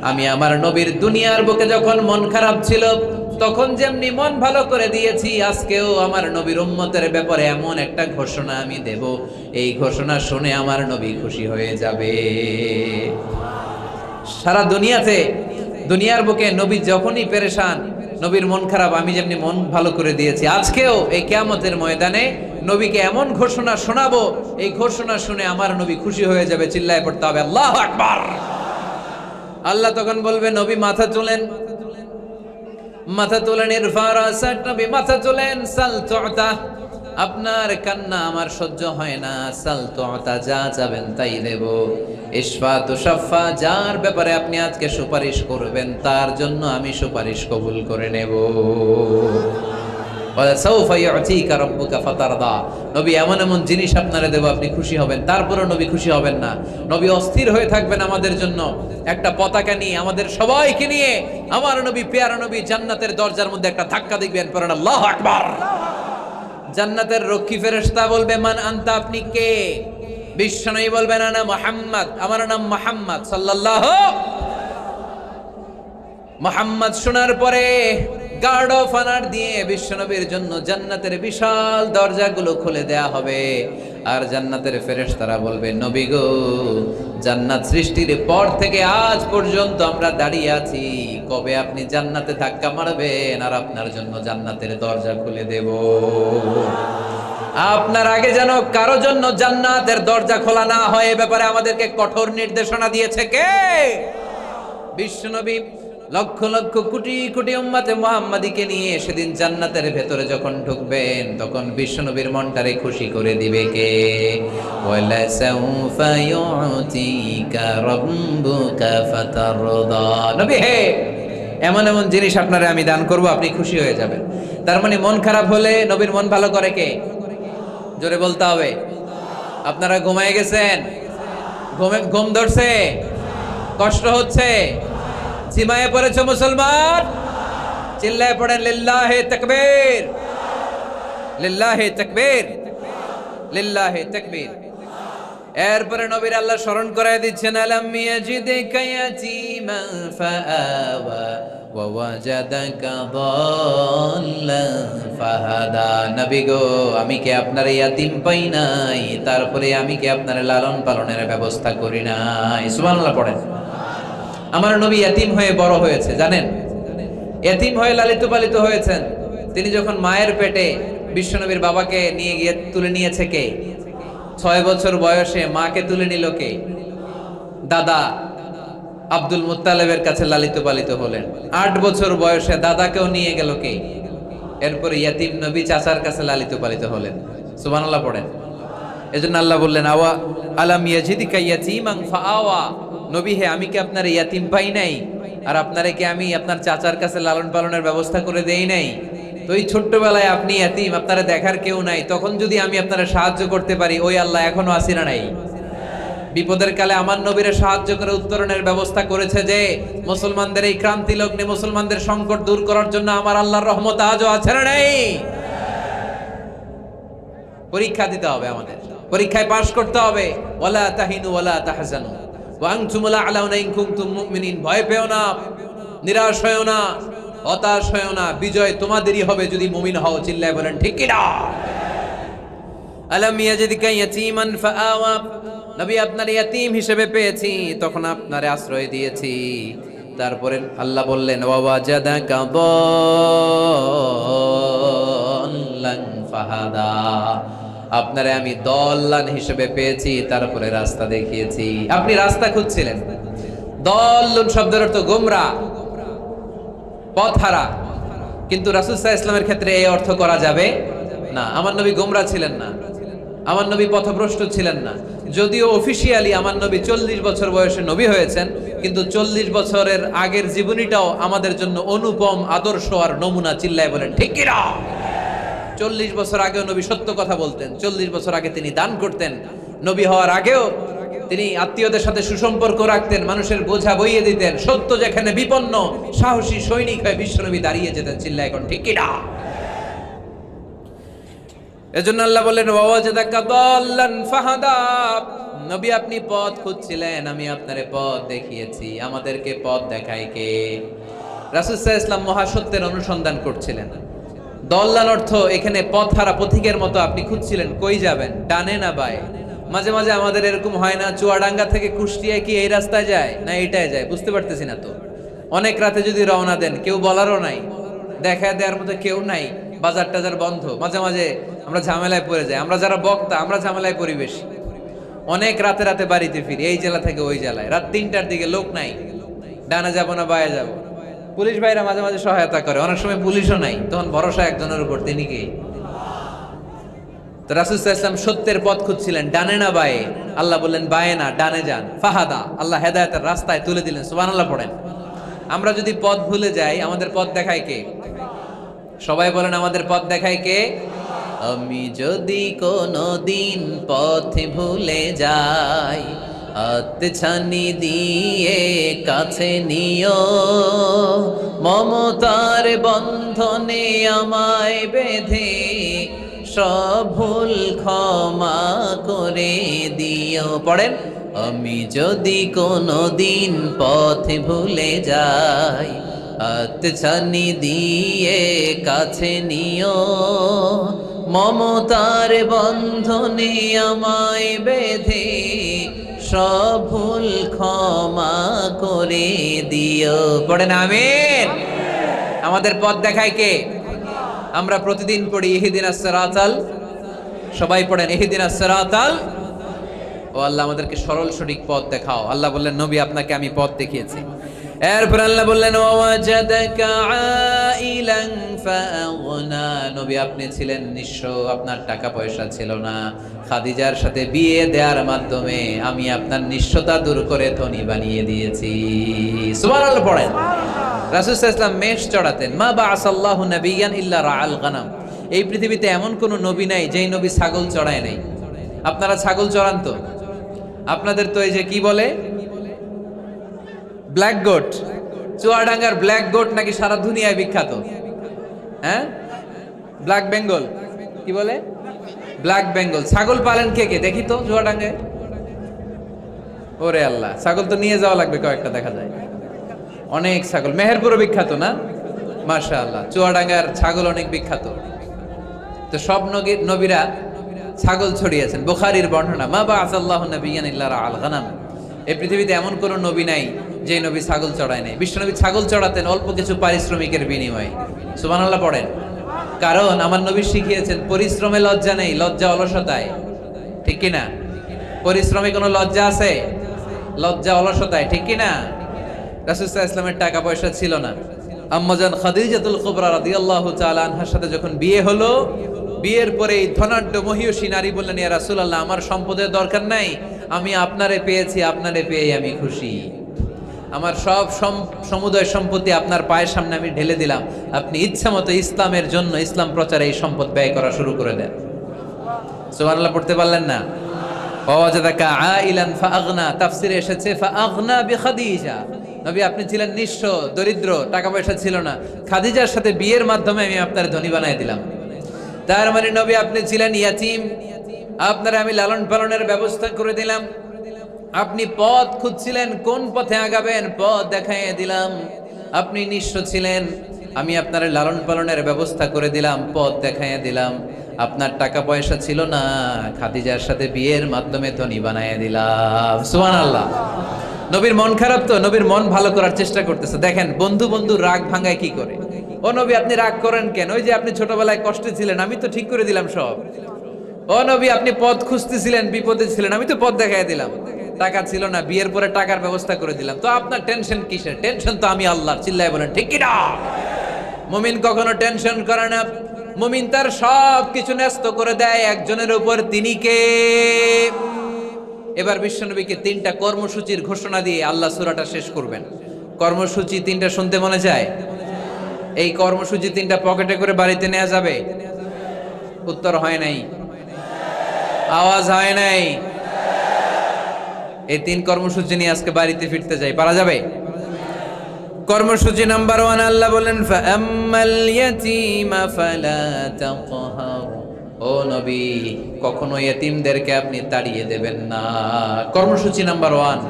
আমি আমার নবীর দুনিয়ার বুকে যখন মন খারাপ ছিল তখন যেমনি মন ভালো করে দিয়েছি, আজকেও আমার নবীর উম্মতের ব্যাপারে এমন একটা ঘোষণা আমি দেব, এই ঘোষণা শুনে আমার নবী খুশি হয়ে যাবে। সারা দুনিয়াতে, দুনিয়ার বুকে নবী যখনই পেরেশান, নবীর মন খারাপ, আমি যেমনি মন ভালো করে দিয়েছি, আজকেও এই কিয়ামতের ময়দানে নবীকে এমন ঘোষণা শোনাবো, এই ঘোষণা শুনে আমার নবী খুশি হয়ে যাবে। চিল্লায় পড়তে হবে আল্লাহু আকবার। আল্লাহ তখন বলবে, নবী মাথা তোলেন, মাথা তোলেন, ইরফা রাসাক, নবী মাথা তোলেন, সাল তুতা, আপনার কান্না আমার সহ্য হয় না, সাল তুতা, যা চাবেন তাই দেব। ইশফা তুশাফা, যার ব্যাপারে আপনি আজকে সুপারিশ করবেন তার জন্য আমি সুপারিশ কবুল করে নেব। সাউফা ইউতিকা রাব্বুকা ফাতারদা, নবী এমন এমন জিনিস আপনারে দেব আপনি খুশি হবেন। তারপরে নবী খুশি হবেন না, নবী অস্থির হয়ে থাকবেন আমাদের জন্য একটা পতাকা নিয়ে, আমাদের সবাইকে নিয়ে আমার নবী, পেয়ারা নবী জান্নাতের দরজার মধ্যে একটা ধাক্কা দিবেন, পড়েন আল্লাহু আকবার। জান্নাতের রক্ষী ফেরেশতা বলবে, মান আনতা, আপনি কে? বিশ্বনবী বলবেন, আনা মুহাম্মদ, আমার নাম মুহাম্মদ সাল্লাল্লাহু। মুহাম্মদ শোনার পরে গার্ড অফ অনার দিয়ে বিশ্বনবীর জন্য জান্নাতের বিশাল দরজাগুলো খুলে দেয়া হবে। আর জান্নাতের ফেরেশতারা বলবে, নবী গো, জান্নাত সৃষ্টির পর থেকে আজ পর্যন্ত আমরা দাঁড়িয়ে আছি, কবে আপনি জান্নাতে ধাক্কা মারবেন আর আপনার জন্য জান্নাতের দরজা খুলে দেব। আপনার আগে যেন কারো জন্য জান্নাতের দরজা খোলা না হয়, এ ব্যাপারে আমাদেরকে কঠোর নির্দেশনা দিয়েছে কে? বিশ্বনবী লক্ষ লক্ষ কোটি কোটি উম্মতে মুহাম্মাদীকে নিয়ে সেদিন জান্নাতের ভেতরে যখন ঢুকবেন, তখন বিশ্বনবীর মনটারে খুশি করে দিবে কে? ওয়ালা সাউফা ইউতিকা রাব্বুকা ফাতারদা, নবী হে, এমন এমন জিনিস আপনারে আমি দান করব, আপনি খুশি হয়ে যাবেন। তার মানে মন খারাপ হলে নবীর মন ভালো করে কে? জোরে বলতে হবে। আপনারা ঘুমায় গেছেন, ঘুম ধরছে, কষ্ট হচ্ছে, সীমায় পড়েছে মুসলমান, চিল্লায় পড়েন লিল্লাহে তাকবীর, লিল্লাহে তাকবীর, লিল্লাহে তাকবীর। এরপরে নবীর আল্লাহ স্মরণ করায় দিচ্ছেন, আলাম ইয়াজিদিকা ইয়াতীমান ফাআওয়া ওয়া ওয়াজাদাকা দাল্লান ফাহাদা। নবী গো, আমি কি আপনার ইয়াতীম পাই নাই, তারপরে আমি কি আপনার লালন পালনের ব্যবস্থা করি নাই? সুবহানাল্লাহ পড়েন। আমার নবী ইয়াতীম হয়ে বড় হয়েছে, জানেন? ইয়াতীম হয়ে লালিত পালিত হয়েছেন। তিনি যখন মায়ের পেটে, বিশ্বনবীর বাবাকে নিয়ে গিয়ে তুলে নিয়েছে কে? 6 বছর বয়সে মাকে তুলে নিল কে? দাদা আব্দুল মুত্তালিবের কাছে লালিত পালিত হলেন। 8 বছর বয়সে দাদাকেও নিয়ে গেল কে? এরপরে ইয়াতীম নবী চাচার কাছে লালিত পালিত হলেন। সুবহানাল্লাহ পড়েন। এজন্য আল্লাহ বললেন, আওয়া আলাম ইয়াজিদিকা ইয়াতীমান ফাআওয়া, নবী হে, আমি কি আপনার ইয়াতীম পাই নাই, আর আপনারে কি আমি আপনার চাচার কাছে লালন পালনের ব্যবস্থা করে দেই নাই? তো এই ছোট্টবেলায় আপনি ইয়াতীম, আপনারা দেখার কেউ নাই, তখন যদি আমি আপনারা সাহায্য করতে পারি, ওই আল্লাহ এখনো আসিনা নাই? বিপদের কালে আমার নবীরে সাহায্য করে উত্তরণের ব্যবস্থা করেছে যে, মুসলমানদের এই ক্রান্তি লগ্নে মুসলমানদের সংকট দূর করার জন্য আমার আল্লাহর রহমত আজও আছে না নাই? পরীক্ষা দিতে হবে, আমাদের পরীক্ষায় পাশ করতে হবে। ওয়ালা তাহিনু ওয়ালা তাহজানু ওয়া আনতুমুল আ'লাউনা ইন কুনতুম মুমিনিন, ভয় পেও না, নিরাশ হয়ো না, হতাশ হয়ো না, বিজয় তোমাদেরই হবে যদি মুমিন হও। চিল্লায় বলেন ঠিক কি না? আলাম ইয়াজিদিকা ইয়াতীমান ফাআওয়া, নবী আপনার ইয়াতীম হিসেবে পেয়েছি, তখন আপনারে আশ্রয় দিয়েছি। তারপরে আল্লাহ বললেন, ওয়া ওয়াজাদাকা দাল্লান ফাহাদা, আপনারে আমি দল্লান হিসেবে পেয়েছি, তারপরে রাস্তা দেখিয়েছি। আপনি রাস্তা খুঁজছিলেন। দল্লুন শব্দের অর্থ গোমরা। পথ হারা। কিন্তু রাসূল সাল্লাল্লাহু আলাইহি ওয়াসাল্লামের ক্ষেত্রে এই অর্থ করা যাবে না। আমার নবী গোমরা ছিলেন না, আমার নবী পথভ্রষ্ট ছিলেন না। যদিও অফিসিয়ালি আমার নবী 40 বছর বয়সে নবী হয়েছেন, কিন্তু 40 বছরের আগের জীবনীটাও আমাদের জন্য অনুপম আদর্শ আর নমুনা। চিল্লায় বলেন ঠিক কি না? 40 বছর আগেও নবী সত্য কথা বলতেন, 40 বছর আগে তিনি দান করতেন, নবী হওয়ার আগেও তিনি আত্মীয়দের সাথে সুসম্পর্ক রাখতেন, মানুষের বোঝা বইয়ে দিতেন। সত্য যেখানে বিপন্ন, সাহসী সৈনিক হয়ে বিশ্বনবী দাঁড়িয়ে যেতেন। চিল্লায় এখন ঠিক কি না? এজন্য আল্লাহ বললেন ওয়াওয়াজাদাকা দাল্লান ফাহাদা। নবী আপনি পথ খুঁজছিলেন, আমি আপনারে পথ দেখিয়েছি। আমাদেরকে পথ দেখায় কে? রাসূল সাল্লাল্লাহু আলাইহি ওয়াসাল্লাম মহাসত্যের অনুসন্ধান করছিলেন। দল্লান অর্থ এখানে পথ হারা পথিকের মতো আপনি খুঁজছিলেন, কই যাবেন, ডানে না বায়ে। মাঝে মাঝে আমাদের এরকম হয় না, চুয়াডাঙ্গা থেকে কুষ্টিয়ায় কি এই রাস্তায় যায় না এইটায় যায়, বুঝতে পারতেছি না তো। অনেক রাতে যদি রওনা দেন, কেউ বলারও নাই, দেখা দেওয়ার মতো কেউ নাই, বাজার টাজার বন্ধ। মাঝে মাঝে আমরা ঝামেলায় পড়ে যাই। আমরা যারা বক্তা, আমরা ঝামেলায় পড়ি বেশি। অনেক রাতে রাতে বাড়িতে ফিরি, এই জেলা থেকে ওই জেলায়, রাত 3টার দিকে লোক নাই, ডানে যাবো না বায়ে যাবো। পুলিশ ভাইরা মাঝে মাঝে সহায়তা করে, অনেক সময় পুলিশও নাই, তখন ভরসা একজনের উপর, তিনি কি? তো রাসূল সাল্লাল্লাহু আলাইহি ওয়াসাল্লাম সত্যের পথ খুঁজছিলেন, ডানে না বায়ে। আল্লাহ বললেন বায়ে না, ডানে যান। ফাহাদা, আল্লাহ হেদায়েতের রাস্তায় তুলে দিলেন। সুবহানাল্লাহ পড়েন। আমরা যদি পথ ভুলে যাই, আমাদের পথ দেখায় কে? সবাই বলেন আমাদের পথ দেখায় কে? আমি যদি কোনদিন পথ ভুলে যাই, আত্মছানি দিয়ে কাছে নিও, মমতার বন্ধনে আমায় বেঁধে সব ভুল ক্ষমা করে দিও। পড়েন, আমি যদি কোনদিন পথ ভুলে যাই, আত্মছানি দিয়ে কাছে নিও, মমতার বন্ধনে আমায় বেঁধে সব ভুল ক্ষমা করে দিও। পড়েন আমিন। আমাদের পথ দেখায় কে? আমরা প্রতিদিন পড়ি ইহদিনাস সিরাতাল, সবাই পড়েন ইহদিনাস সিরাতাল। ও আল্লাহ আমাদেরকে সরল সঠিক পথ দেখাও। আল্লাহ বললেন নবী আপনাকে আমি পথ দেখিয়েছি। এরপর আল্লাহ বললেন ওয়াজাদাকা আইলান ফাআগনা। নবী আপনি ছিলেন নিঃস্ব, আপনার টাকা পয়সা ছিল না। খাদিজার সাথে বিয়ে দেওয়ার মাধ্যমে আমি আপনার নিঃস্বতা দূর করে ধনী বানিয়ে দিয়েছি। সুবহানাল্লাহ পড়েন। রাসূল সাল্লাল্লাহু আলাইহি ওয়াসাল্লাম মেষ চড়াতেন। মা বাআসাল্লাহু নাবিয়ান ইল্লা রাআল গানাম। এই পৃথিবীতে এমন কোন নবী নাই যেই নবী ছাগল চড়ায় নাই। আপনারা ছাগল চড়ান তো? আপনাদের তো এই যে কি বলে ব্ল্যাক গোট, চুয়াডাঙ্গার ব্ল্যাক গোট নাকি সারা দুনিয়ায় বিখ্যাত। হ্যাঁ, ব্ল্যাক বেঙ্গল, কি বলে ব্ল্যাক বেঙ্গল। ছাগল পালেন কে কে দেখি তো চুয়াডাঙ্গায়? ওরে আল্লাহ, ছাগল তো নিয়ে যাওয়া লাগবে কয়েকটা, দেখা যায় অনেক ছাগল। মেহেরপুরও বিখ্যাত না? মাশাআল্লাহ, চুয়াডাঙ্গার ছাগল অনেক বিখ্যাত। তো সব নবীরা ছাগল ছড়িয়েছেন। বুখারীর বর্ণনা, মা বাআসাল্লাহু নাবিয়ান ইল্লা রাআল গানাম। এই পৃথিবীতে এমন কোন নবী নাই যে নবী ছাগল চড়ায় নাই। বিশ্বনবী ছাগল চড়াতেন অল্প কিছু পারিশ্রমিকের বিনিময়ে। সুবহানাল্লাহ পড়েন। কারণ আমার নবী শিখিয়েছেন পরিশ্রমে লজ্জা নেই, লজ্জা অলসতায়। ঠিক কি না? পরিশ্রমে কোনো লজ্জা আছে? লজ্জা অলসতায়, ঠিক কি না? রাসূল সাল্লাল্লাহু আলাইহি ওয়াসাল্লামের টাকা পয়সা ছিল না। আম্মাজান খাদিজাতুল কুবরা রাদিয়াল্লাহু তাআলা আনহার সাথে যখন বিয়ে হলো, বিয়ের পরে এই ধনাঢ্য মহিয়সী নারী বললেন, ইয়া রাসূলুল্লাহ, আমার সম্পদের দরকার নাই, আমি আপনারে পেয়েছি, আপনারে পেয়ে আমি খুশি। আমার সব সমুদয় সম্পত্তি আপনার পায়ের সামনে আমি ঢেলে দিলাম, আপনি ইচ্ছা মতো ইসলামের জন্য, ইসলাম প্রচারে এই সম্পদ ব্যয় করা শুরু করে দেন। সুবহানাল্লাহ পড়তে পারলেন না? ওয়াজাদাকা আইলান ফাআগনা, তাফসিরে এসেছে ফাআগনা বিখাদিজা। নবী আপনি ছিলেন নিঃস্ব, দরিদ্র, টাকা পয়সা ছিল না, খাদিজার সাথে বিয়ের মাধ্যমে আমি আপনার ধনী বানাই দিলাম। তার মানে নবী আপনি ছিলেন ইয়াতীম, আপনার আমি লালন পালনের ব্যবস্থা করে দিলাম। আপনি পথ খুঁজছিলেন, কোন পথে আগাবেন, পথ দেখাইয়ে দিলাম। আপনি নিঃস্ব ছিলেন, আমি আপনার লালন পালনের ব্যবস্থা করে দিলাম, পথ দেখাইয়ে দিলাম। আপনার টাকা পয়সা ছিল না, খাদিজার সাথে বিয়ের মাধ্যমে ধনী বানাইয়ে দিলাম। সুবহানাল্লাহ। নবীর মন খারাপ তো, নবীর মন ভালো করার চেষ্টা করতেছে। দেখেন বন্ধু বন্ধু রাগ ভাঙায় কি করে। ও নবী আপনি রাগ করেন কেন? ওই যে আপনি ছোটবেলায় কষ্টে ছিলেন, আমি তো ঠিক করে দিলাম সব। ও নবী আপনি পথ খুঁজতেছিলেন, বিপদে ছিলেন, আমি তো পথ দেখাই দিলাম। টাকা ছিল না, বিয়ের পরে টাকার ব্যবস্থা করে দিলাম, তো আপনার টেনশন কিসের? টেনশন তো আমি আল্লাহর। চিল্লায় বলেন ঠিক কিনা? মুমিন কখনো টেনশন করে না। মুমিন তার সব কিছু ন্যস্ত করে দেয় একজনের উপর, তিনি কে? এবার বিশ্বনবীকে 3টা কর্মসূচির ঘোষণা দিয়ে আল্লাহ সূরাটা শেষ করবেন। কর্মসূচি 3টা শুনতে মনে যায়? এই কর্মসূচি 3টা পকেটে করে বাড়িতে নেওয়া যাবে? উত্তর হয় নাই, আওয়াজ হয় নাই। এই 3 কর্মসূচি নিয়ে আজকে বাড়িতে ফিরতে যাই, পারা যাবে? কর্মসূচি নাম্বার 1, আল্লাহ বলেন ফাআম্মাল ইয়াতীমা ফালা তাকহার। ও নবী, কখনো এতিমদেরকে আপনি তাড়িয়ে দেবেন না। কর্মসূচি নাম্বার 1,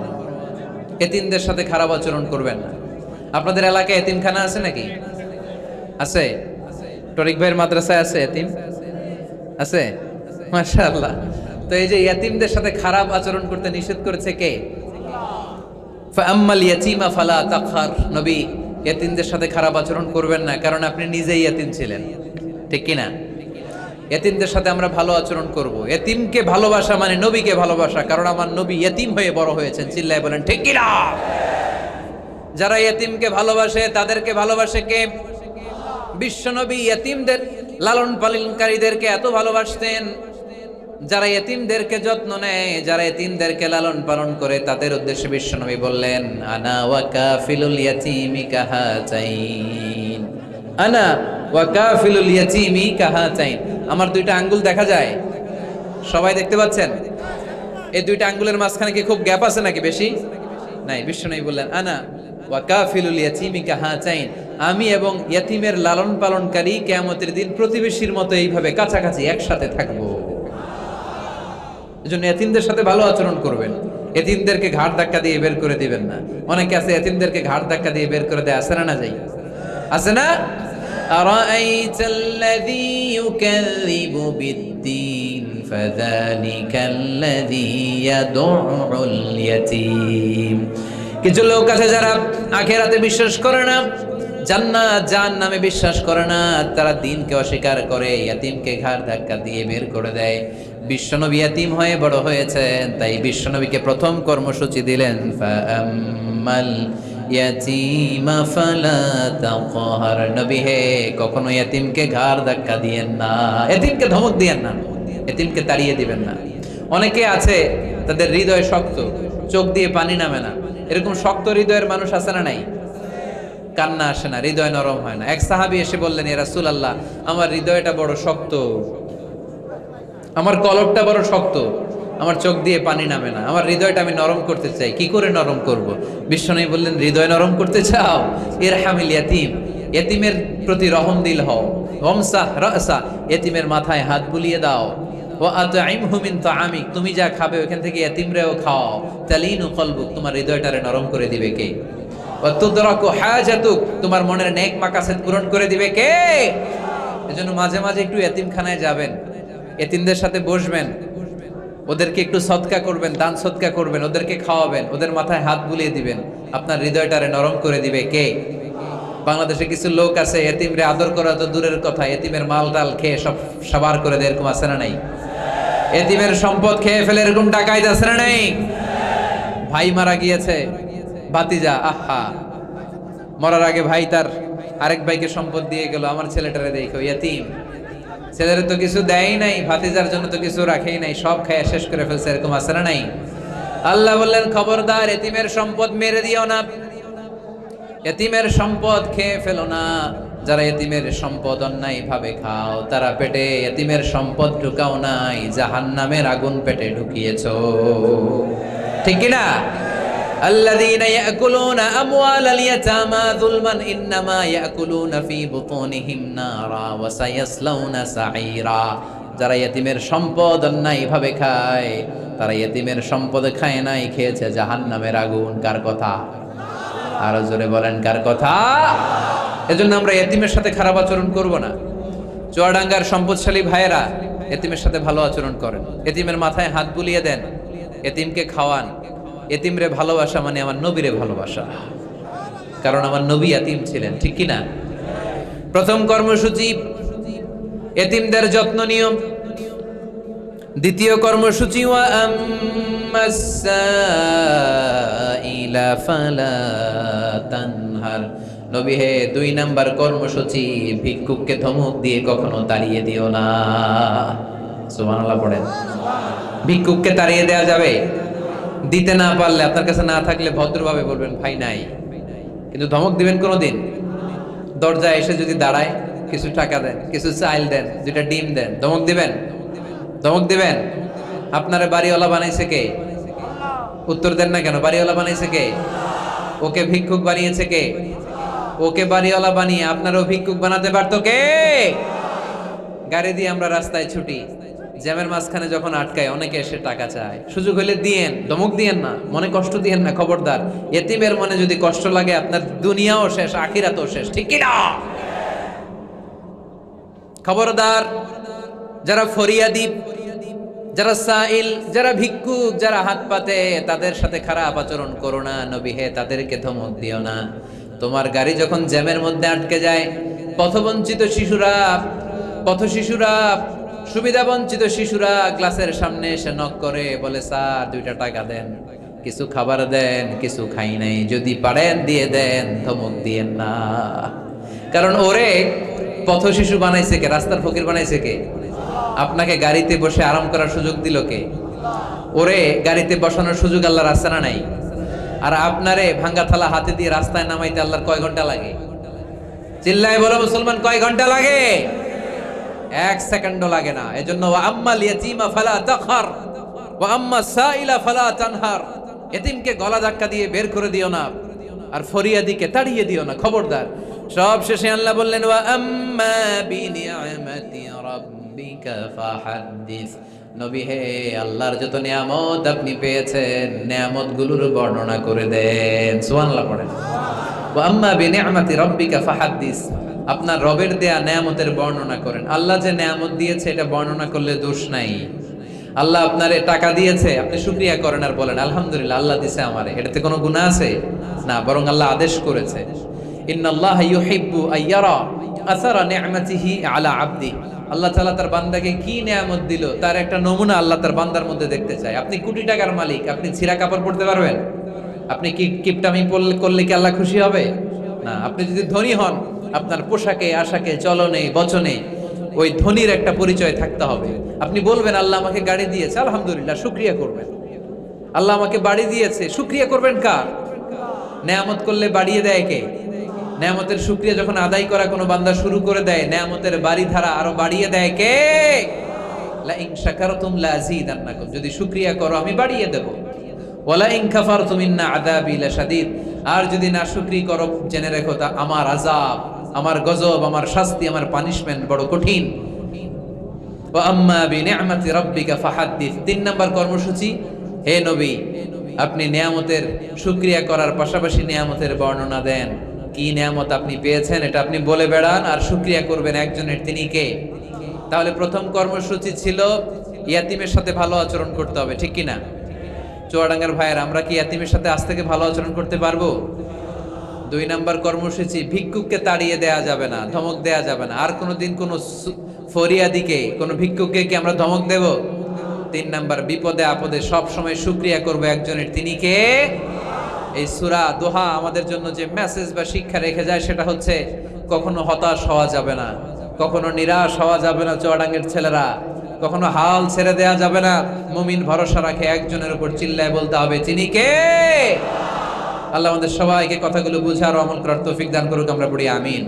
এতিমদের সাথে খারাপ আচরণ করবেন না। আপনাদের এলাকায় এতিমখানা আছে নাকি? আছে? টরিক ভাইয়ের মাদ্রাসায় আছে এতিম? আছে? মাশাআল্লাহ। তো এই যে এতিমদের সাথে খারাপ আচরণ করতে নিষেধ করেছে কে? ফাআম্মাল ইয়াতীমা ফালা তাকহার। নবী, এতিমদের সাথে খারাপ আচরণ করবেন না, কারণ আপনি নিজেই এতিম ছিলেন, ঠিক কি না? এতিমদের সাথে আমরা ভালো আচরণ করব। এতিমকে ভালোবাসা মানে নবীকে ভালোবাসা, কারণ আমার নবী এতিম হয়ে বড় হয়েছেন। চিল্লায় বলেন ঠিক কি না? যারা এতিমকে ভালোবাসে তাদেরকে ভালোবাসে কে? বিশ্বনবী এতিমদের লালন পালনকারীদেরকে এত ভালোবাসতেন, যারা এতিমদেরকে যত্ন নেয়, যারা এতিমদেরকে লালন পালন করে, তাদের উদ্দেশ্যে বিশ্বনবী বললেন আনা ওয়া কাফিলুল ইয়াতীমি কাহাতাইন। আনা ওয়া কাফিলুল ইয়াতীমি কাহাতাইন। আমার 2টা আঙ্গুল দেখা যায়? সবাই দেখতে পাচ্ছেন? এই 2টা আঙ্গুলের মাঝখানে কি খুব গ্যাপ আছে নাকি? বেশি নাই। বিশ্বনবী বললেন আনা ওয়া কাফিলুল ইয়াতীমি কাহাতাইন। আমি এবং ইয়াতীমের লালন পালনকারী কিয়ামতের দিন প্রতিবেশীর মতো এইভাবে কাছাকাছি একসাথে থাকবো। এজন্য এতিমদের সাথে ভালো আচরণ করবেন। এতিমদেরকে ঘাড় ধাক্কা দিয়ে বের করে দিবেন না। অনেকে আছে এতিমদেরকে ঘাড় ধাক্কা দিয়ে বের করে দেয়, আছে না? না যাই আছে না? আরাআইতাল্লাযী ইউকাযযিবু বিদ্দীন ফাযালিকাল্লাযী ইয়াদউল ইয়াতীম। কিছু লোক আছে যারা আখিরাতে বিশ্বাস করে না, জান্নাত জাহান্নামে বিশ্বাস করে না, তারা দ্বীনকে অস্বীকার করে, ইয়াতীমকে ঘাড় ধাক্কা দিয়ে বের করে দেয়। বিশ্বনবী ইয়াতীম হয়ে বড় হয়েছেন, তাই বিশ্বনবীকে প্রথম কর্মসূচি দিলেন ফাআম্মাল ইয়াতীমা ফালা তাকহার। নবী হে, কখনো ইয়াতীমকে ঘাড় ধাক্কা দিয়েন না, ইয়াতীমকে ধমক দিয়েন না, ইয়াতীমকে তাড়িয়ে দিবেন না। অনেকে আছে তাদের হৃদয় শক্ত, চোখ দিয়ে পানি নামে না। এরকম শক্ত হৃদয়ের মানুষ আছে না নাই? কান্না আসে না, হৃদয় নরম হয় না। এক সাহাবী এসে বললেন ইয়া রাসূলুল্লাহ, আমার হৃদয়টা বড় শক্ত, আমার কলবটা বড় শক্ত, আমার চোখ দিয়ে পানি নামে না, আমার হৃদয়টা আমি নরম করতে চাই, কি করে নরম করব? বিশ্বনবী বললেন হৃদয় নরম করতে চাও? ইরহামিল ইয়াতীম, এতিমের প্রতি রহম দিল হও। ওয়ামসাহ রাসা, এতিমের মাথায় হাত বুলিয়ে দাও। ওয়া আতঈমহু মিন তাআমিক, তুমি যা খাবে ওখান থেকে এতিমরেও খাওয়াও। তালিনু কলবুক, তোমার হৃদয়টারে নরম করে দিবে কে? ওয়া তুদরাকু হাজাতুক, তোমার মনের নেক মাকাসেদ পূরণ করে দিবে কে? এজন্য মাঝে মাঝে একটু এতিমখানায় যাবেন, এতিমদের সাথে বসবেন, ওদেরকে একটু সদকা করবেন, দান সদকা করবেন, ওদেরকে খাওয়াবেন, ওদের মাথায় হাত বুলিয়ে দিবেন, আপনার হৃদয়টারে নরম করে দিবে কে? বাংলাদেশে কিছু লোক আছে এতিমরে আদর করা তো দূরের কথা, এতিমের মাল ডাল খেয়ে সব সাবার করে দেয়, এরকম আছে না নাই? এতিমের সম্পদ খেয়ে ফেলে এরকম ডাকাইত আছে না নাই? ভাই মারা গিয়েছে, ভাতিজা, আহা, মরার আগে ভাই তার আরেক ভাইকে সম্পদ দিয়ে গেল, আমার ছেলেটারে দেখো এতিম, ছেলের তো কিছু দেয় নাই, ভাতিজার জন্য তো কিছু রাখেই নাই, সব খেয়ে শেষ করে ফেলছে, এরকম আছে না নাই? আল্লাহ বললেন খবরদার, এতিমের সম্পদ মেরে দিও না, এতিমের সম্পদ খেয়ে ফেলো না। যারা এতিমের সম্পদ অন্যায় ভাবে খাও, তারা পেটে এতিমের সম্পদ ঢুকাও নাই, জাহান্নামের আগুন পেটে ঢুকিয়েছো, ঠিক কি না? الذين يأكلون أموال اليتامى ظلما إنما يأكلون في بطونهم نارا وسيصلون سعيرا। যারা ইতিমের সম্পদ অন্যায় ভাবে খায়, তারা ইতিমের সম্পদ খায় নাই, খেয়েছে জাহান্নামের আগুন। কার কথা? আরো জোরে বলেন কার কথা? এজন্য আমরা ইতিমের সাথে খারাপ আচরণ করব না। চুয়াডাঙ্গার সম্পদশালী ভাইয়েরা ইতিমের সাথে ভালো আচরণ করেন, ইতিমের মাথায় হাত বুলিয়ে দেন, ইতিমকে খাওয়ান। এতিমরে ভালোবাসা মানে আমার নবীরে ভালোবাসা, কারণ আমার নবী এতিম ছিলেন, ঠিক কি না? প্রথম কর্মসূচি এতিমদের যত্ন নিও। দ্বিতীয় কর্মসূচি ওয়া আম্মাস সাইলা ফালা তানহার। নবী হে, 2 নাম্বার কর্মসূচি, ভিক্ষুককে ধমক দিয়ে কখনো তাড়িয়ে দিও না। সুবহানাল্লাহ পড়েন। ভিক্ষুককে তাড়িয়ে দেয়া যাবে? দিতে না পারলে, আপনার কাছে না থাকলে ভদ্রভাবে বলবেন ভাই নাই, কিন্তু ধমক দিবেন কোনোদিন? দরজায় এসে যদি দাঁড়ায়, কিছু টাকা দেন, কিছু চাইল দেন, 2টা ডিম দেন, ধমক দিবেন? ধমক দিবেন? আপনারে বাড়িওয়ালা বানাইছে কে? উত্তর দেন না কেন? বাড়িওয়ালা বানাইছে কে? ওকে ভিক্ষুক বানিয়েছে কে? ওকে বাড়িওয়ালা বানিয়ে আপনারও ভিক্ষুক বানাতে পারতো কে? গাড়ি দিয়ে আমরা রাস্তায় ছুটি, জ্যামের মাঝখানে যখন আটকায় অনেকে এসে টাকা চায়, সুযোগ হলে দিয়েন, ধমক দিয়েন না, মনে কষ্ট দিয়েন না, খবরদার। এতিমের মনে যদি কষ্ট লাগে, আপনার দুনিয়াও শেষ, আখিরাতও শেষ, ঠিক কি না? খবরদার। যারা ফরিয়াদি, যারা সাইল, যারা ভিক্ষুক, যারা হাত পাতে, তাদের সাথে খারাপ আচরণ করো না। নবী হে, তাদেরকে ধমক দিও না। তোমার গাড়ি যখন জ্যামের মধ্যে আটকে যায়, পথবঞ্চিত শিশুরা, পথশিশুরা, সুবিধাবঞ্চিত শিশুরা গ্লাসের সামনে এসে নক করে, বলে স্যার 2টা টাকা দেন, কিছু খাবার দেন, কিছু খাই নাই, যদি পারেন দিয়ে দেন, ধমক দিয়েন না। কারণ ওরে পথশিশু বানাইছে কে? রাস্তার ফকির বানাইছে কে? আপনাকে গাড়িতে বসে আরাম করার সুযোগ দিল কে? ওরে গাড়িতে বসানোর সুযোগ আল্লাহর আছে না নাই? আর আপনারে ভাঙ্গা থালা হাতে দিয়ে রাস্তায় নামাইতে আল্লাহর কয় ঘন্টা লাগে? চিল্লায় বলো মুসলমান, কয় ঘন্টা লাগে? 1 সেকেন্ডও লাগে না। এজন্য ওয়া আম্মাল ইয়াতীমা ফালা তাখহার ওয়া আম্মাস সাইলা ফালা তানহার। এতিমকে গলা ধাক্কা দিয়ে বের করে দিও না, আর ফরিয়াদিকে তাড়িয়ে দিও না, খবরদার। সব শেষে আল্লাহ বললেন ওয়া আম্মা বিনিআমাতি রাব্বিকা ফাহাদ্দিস। নবী হে, আল্লাহর যত নিয়ামত আপনি পেয়েছেন, নিয়ামতগুলোর বর্ণনা করে দেন। সুবহানাল্লাহ পড়েন। ওয়া আম্মা বিনিআমাতি রাব্বিকা ফাহাদ্দিস। আপনার রবের দেয়া নেয়ামতের বর্ণনা করেন। আল্লাহ যে নেয়ামত দিয়েছে এটা বর্ণনা করলে দোষ নাই। আল্লাহ আপনারে টাকা দিয়েছে, আপনি শুকরিয়া করেন আর বলেন আলহামদুলিল্লাহ, আল্লাহ দিছে আমারে, এটাতে কোনো গুনাহ আছে? না, বরং আল্লাহ আদেশ করেছে, ইন্নাল্লাহা ইউহিব্বু আইয়ারা আসারা নি'মাতিহি আলা আবদি। আল্লাহ তাআলা তার বান্দাকে কি নেয়ামত দিল তার একটা নমুনা আল্লাহ তার বান্দার মধ্যে দেখতে চায়। আপনি কোটি টাকার মালিক, আপনি ছিঁড়া কাপড় পরতে পারবেন? আপনি কি কিপটামি করলে কি আল্লাহ খুশি হবে? না। আপনি যদি ধনী হন, আপনার পোশাকে, আশাকে, চলনে, বচনে ওই ধনীর একটা পরিচয় থাকতে হবে। আপনি বলবেন আল্লাহ আমাকে গাড়ি দিয়েছে, আলহামদুলিল্লাহ, শুকরিয়া করবেন। আল্লাহ আমাকে বাড়ি দিয়েছে, শুকরিয়া করবেন কার? নেয়ামত করলে বাড়িয়ে দেয় কে? নেয়ামতের শুকরিয়া যখন আদায় করা কোনো বান্দা শুরু করে দেয়, নেয়ামতের বাড়ি ধারা আরো বাড়িয়ে দেয় কে? লা ইন শাকারতুম লা আযীদান্নাকুম। যদি শুকরিয়া করো আমি বাড়িয়ে দেব। ওয়ালা ইন কাফারতুম ইন্না আযাবি লাশাদীদ। আর যদি নাশুকরি করো, জেনে রেখো তা আমার আযাব, আমার গজব, আমার শাস্তি, আমার পানিশমেন্ট বড় কঠিন। ওয়া আম্মা বিনিআমাতি রাব্বিকা ফাহাদ্দিস। 3 নাম্বার কর্মসূচি, হে নবী, আপনি নিয়ামতের শুকরিয়া করার পাশাপাশি নিয়ামতের বর্ণনা দেন। কি নিয়ামত আপনি পেয়েছেন এটা আপনি বলে বেড়ান, আর শুকরিয়া করবেন একজনের, তিনি কে? তাহলে প্রথম কর্মসূচি ছিল ইয়াতিমের সাথে ভালো আচরণ করতে হবে, ঠিক কি না? চুয়াডাঙ্গার ভাইয়ের, আমরা কি ইয়াতিমের সাথে আজ থেকে ভালো আচরণ করতে পারবো? 2 নাম্বার কর্মসূচি, ভিক্ষুককে তাড়িয়ে দেয়া যাবে না, ধমক দেয়া যাবে না। আর কোনোদিন কোনো ফরিয়াদিকে, কোনো ভিক্ষুককে কি আমরা ধমক দেব? 3 নাম্বার, বিপদে আপদে সব সময় শুকরিয়া করবো একজনের, তিনি কে? এই সূরা দোহা আমাদের জন্য যে মেসেজ বা শিক্ষা রেখে যায় সেটা হচ্ছে, কখনো হতাশ হওয়া যাবে না, কখনো নিরাশ হওয়া যাবে না। চুয়াডাঙ্গের ছেলেরা, কখনো হাল ছেড়ে দেয়া যাবে না। মুমিন ভরসা রাখে একজনের উপর, চিল্লায় বলতে হবে তিনি কে? আল্লাহ আমাদের সবাইকে কথাগুলো বুঝার ও আমল করার তৌফিক দান করুক। আমরা পড়ি আমিন।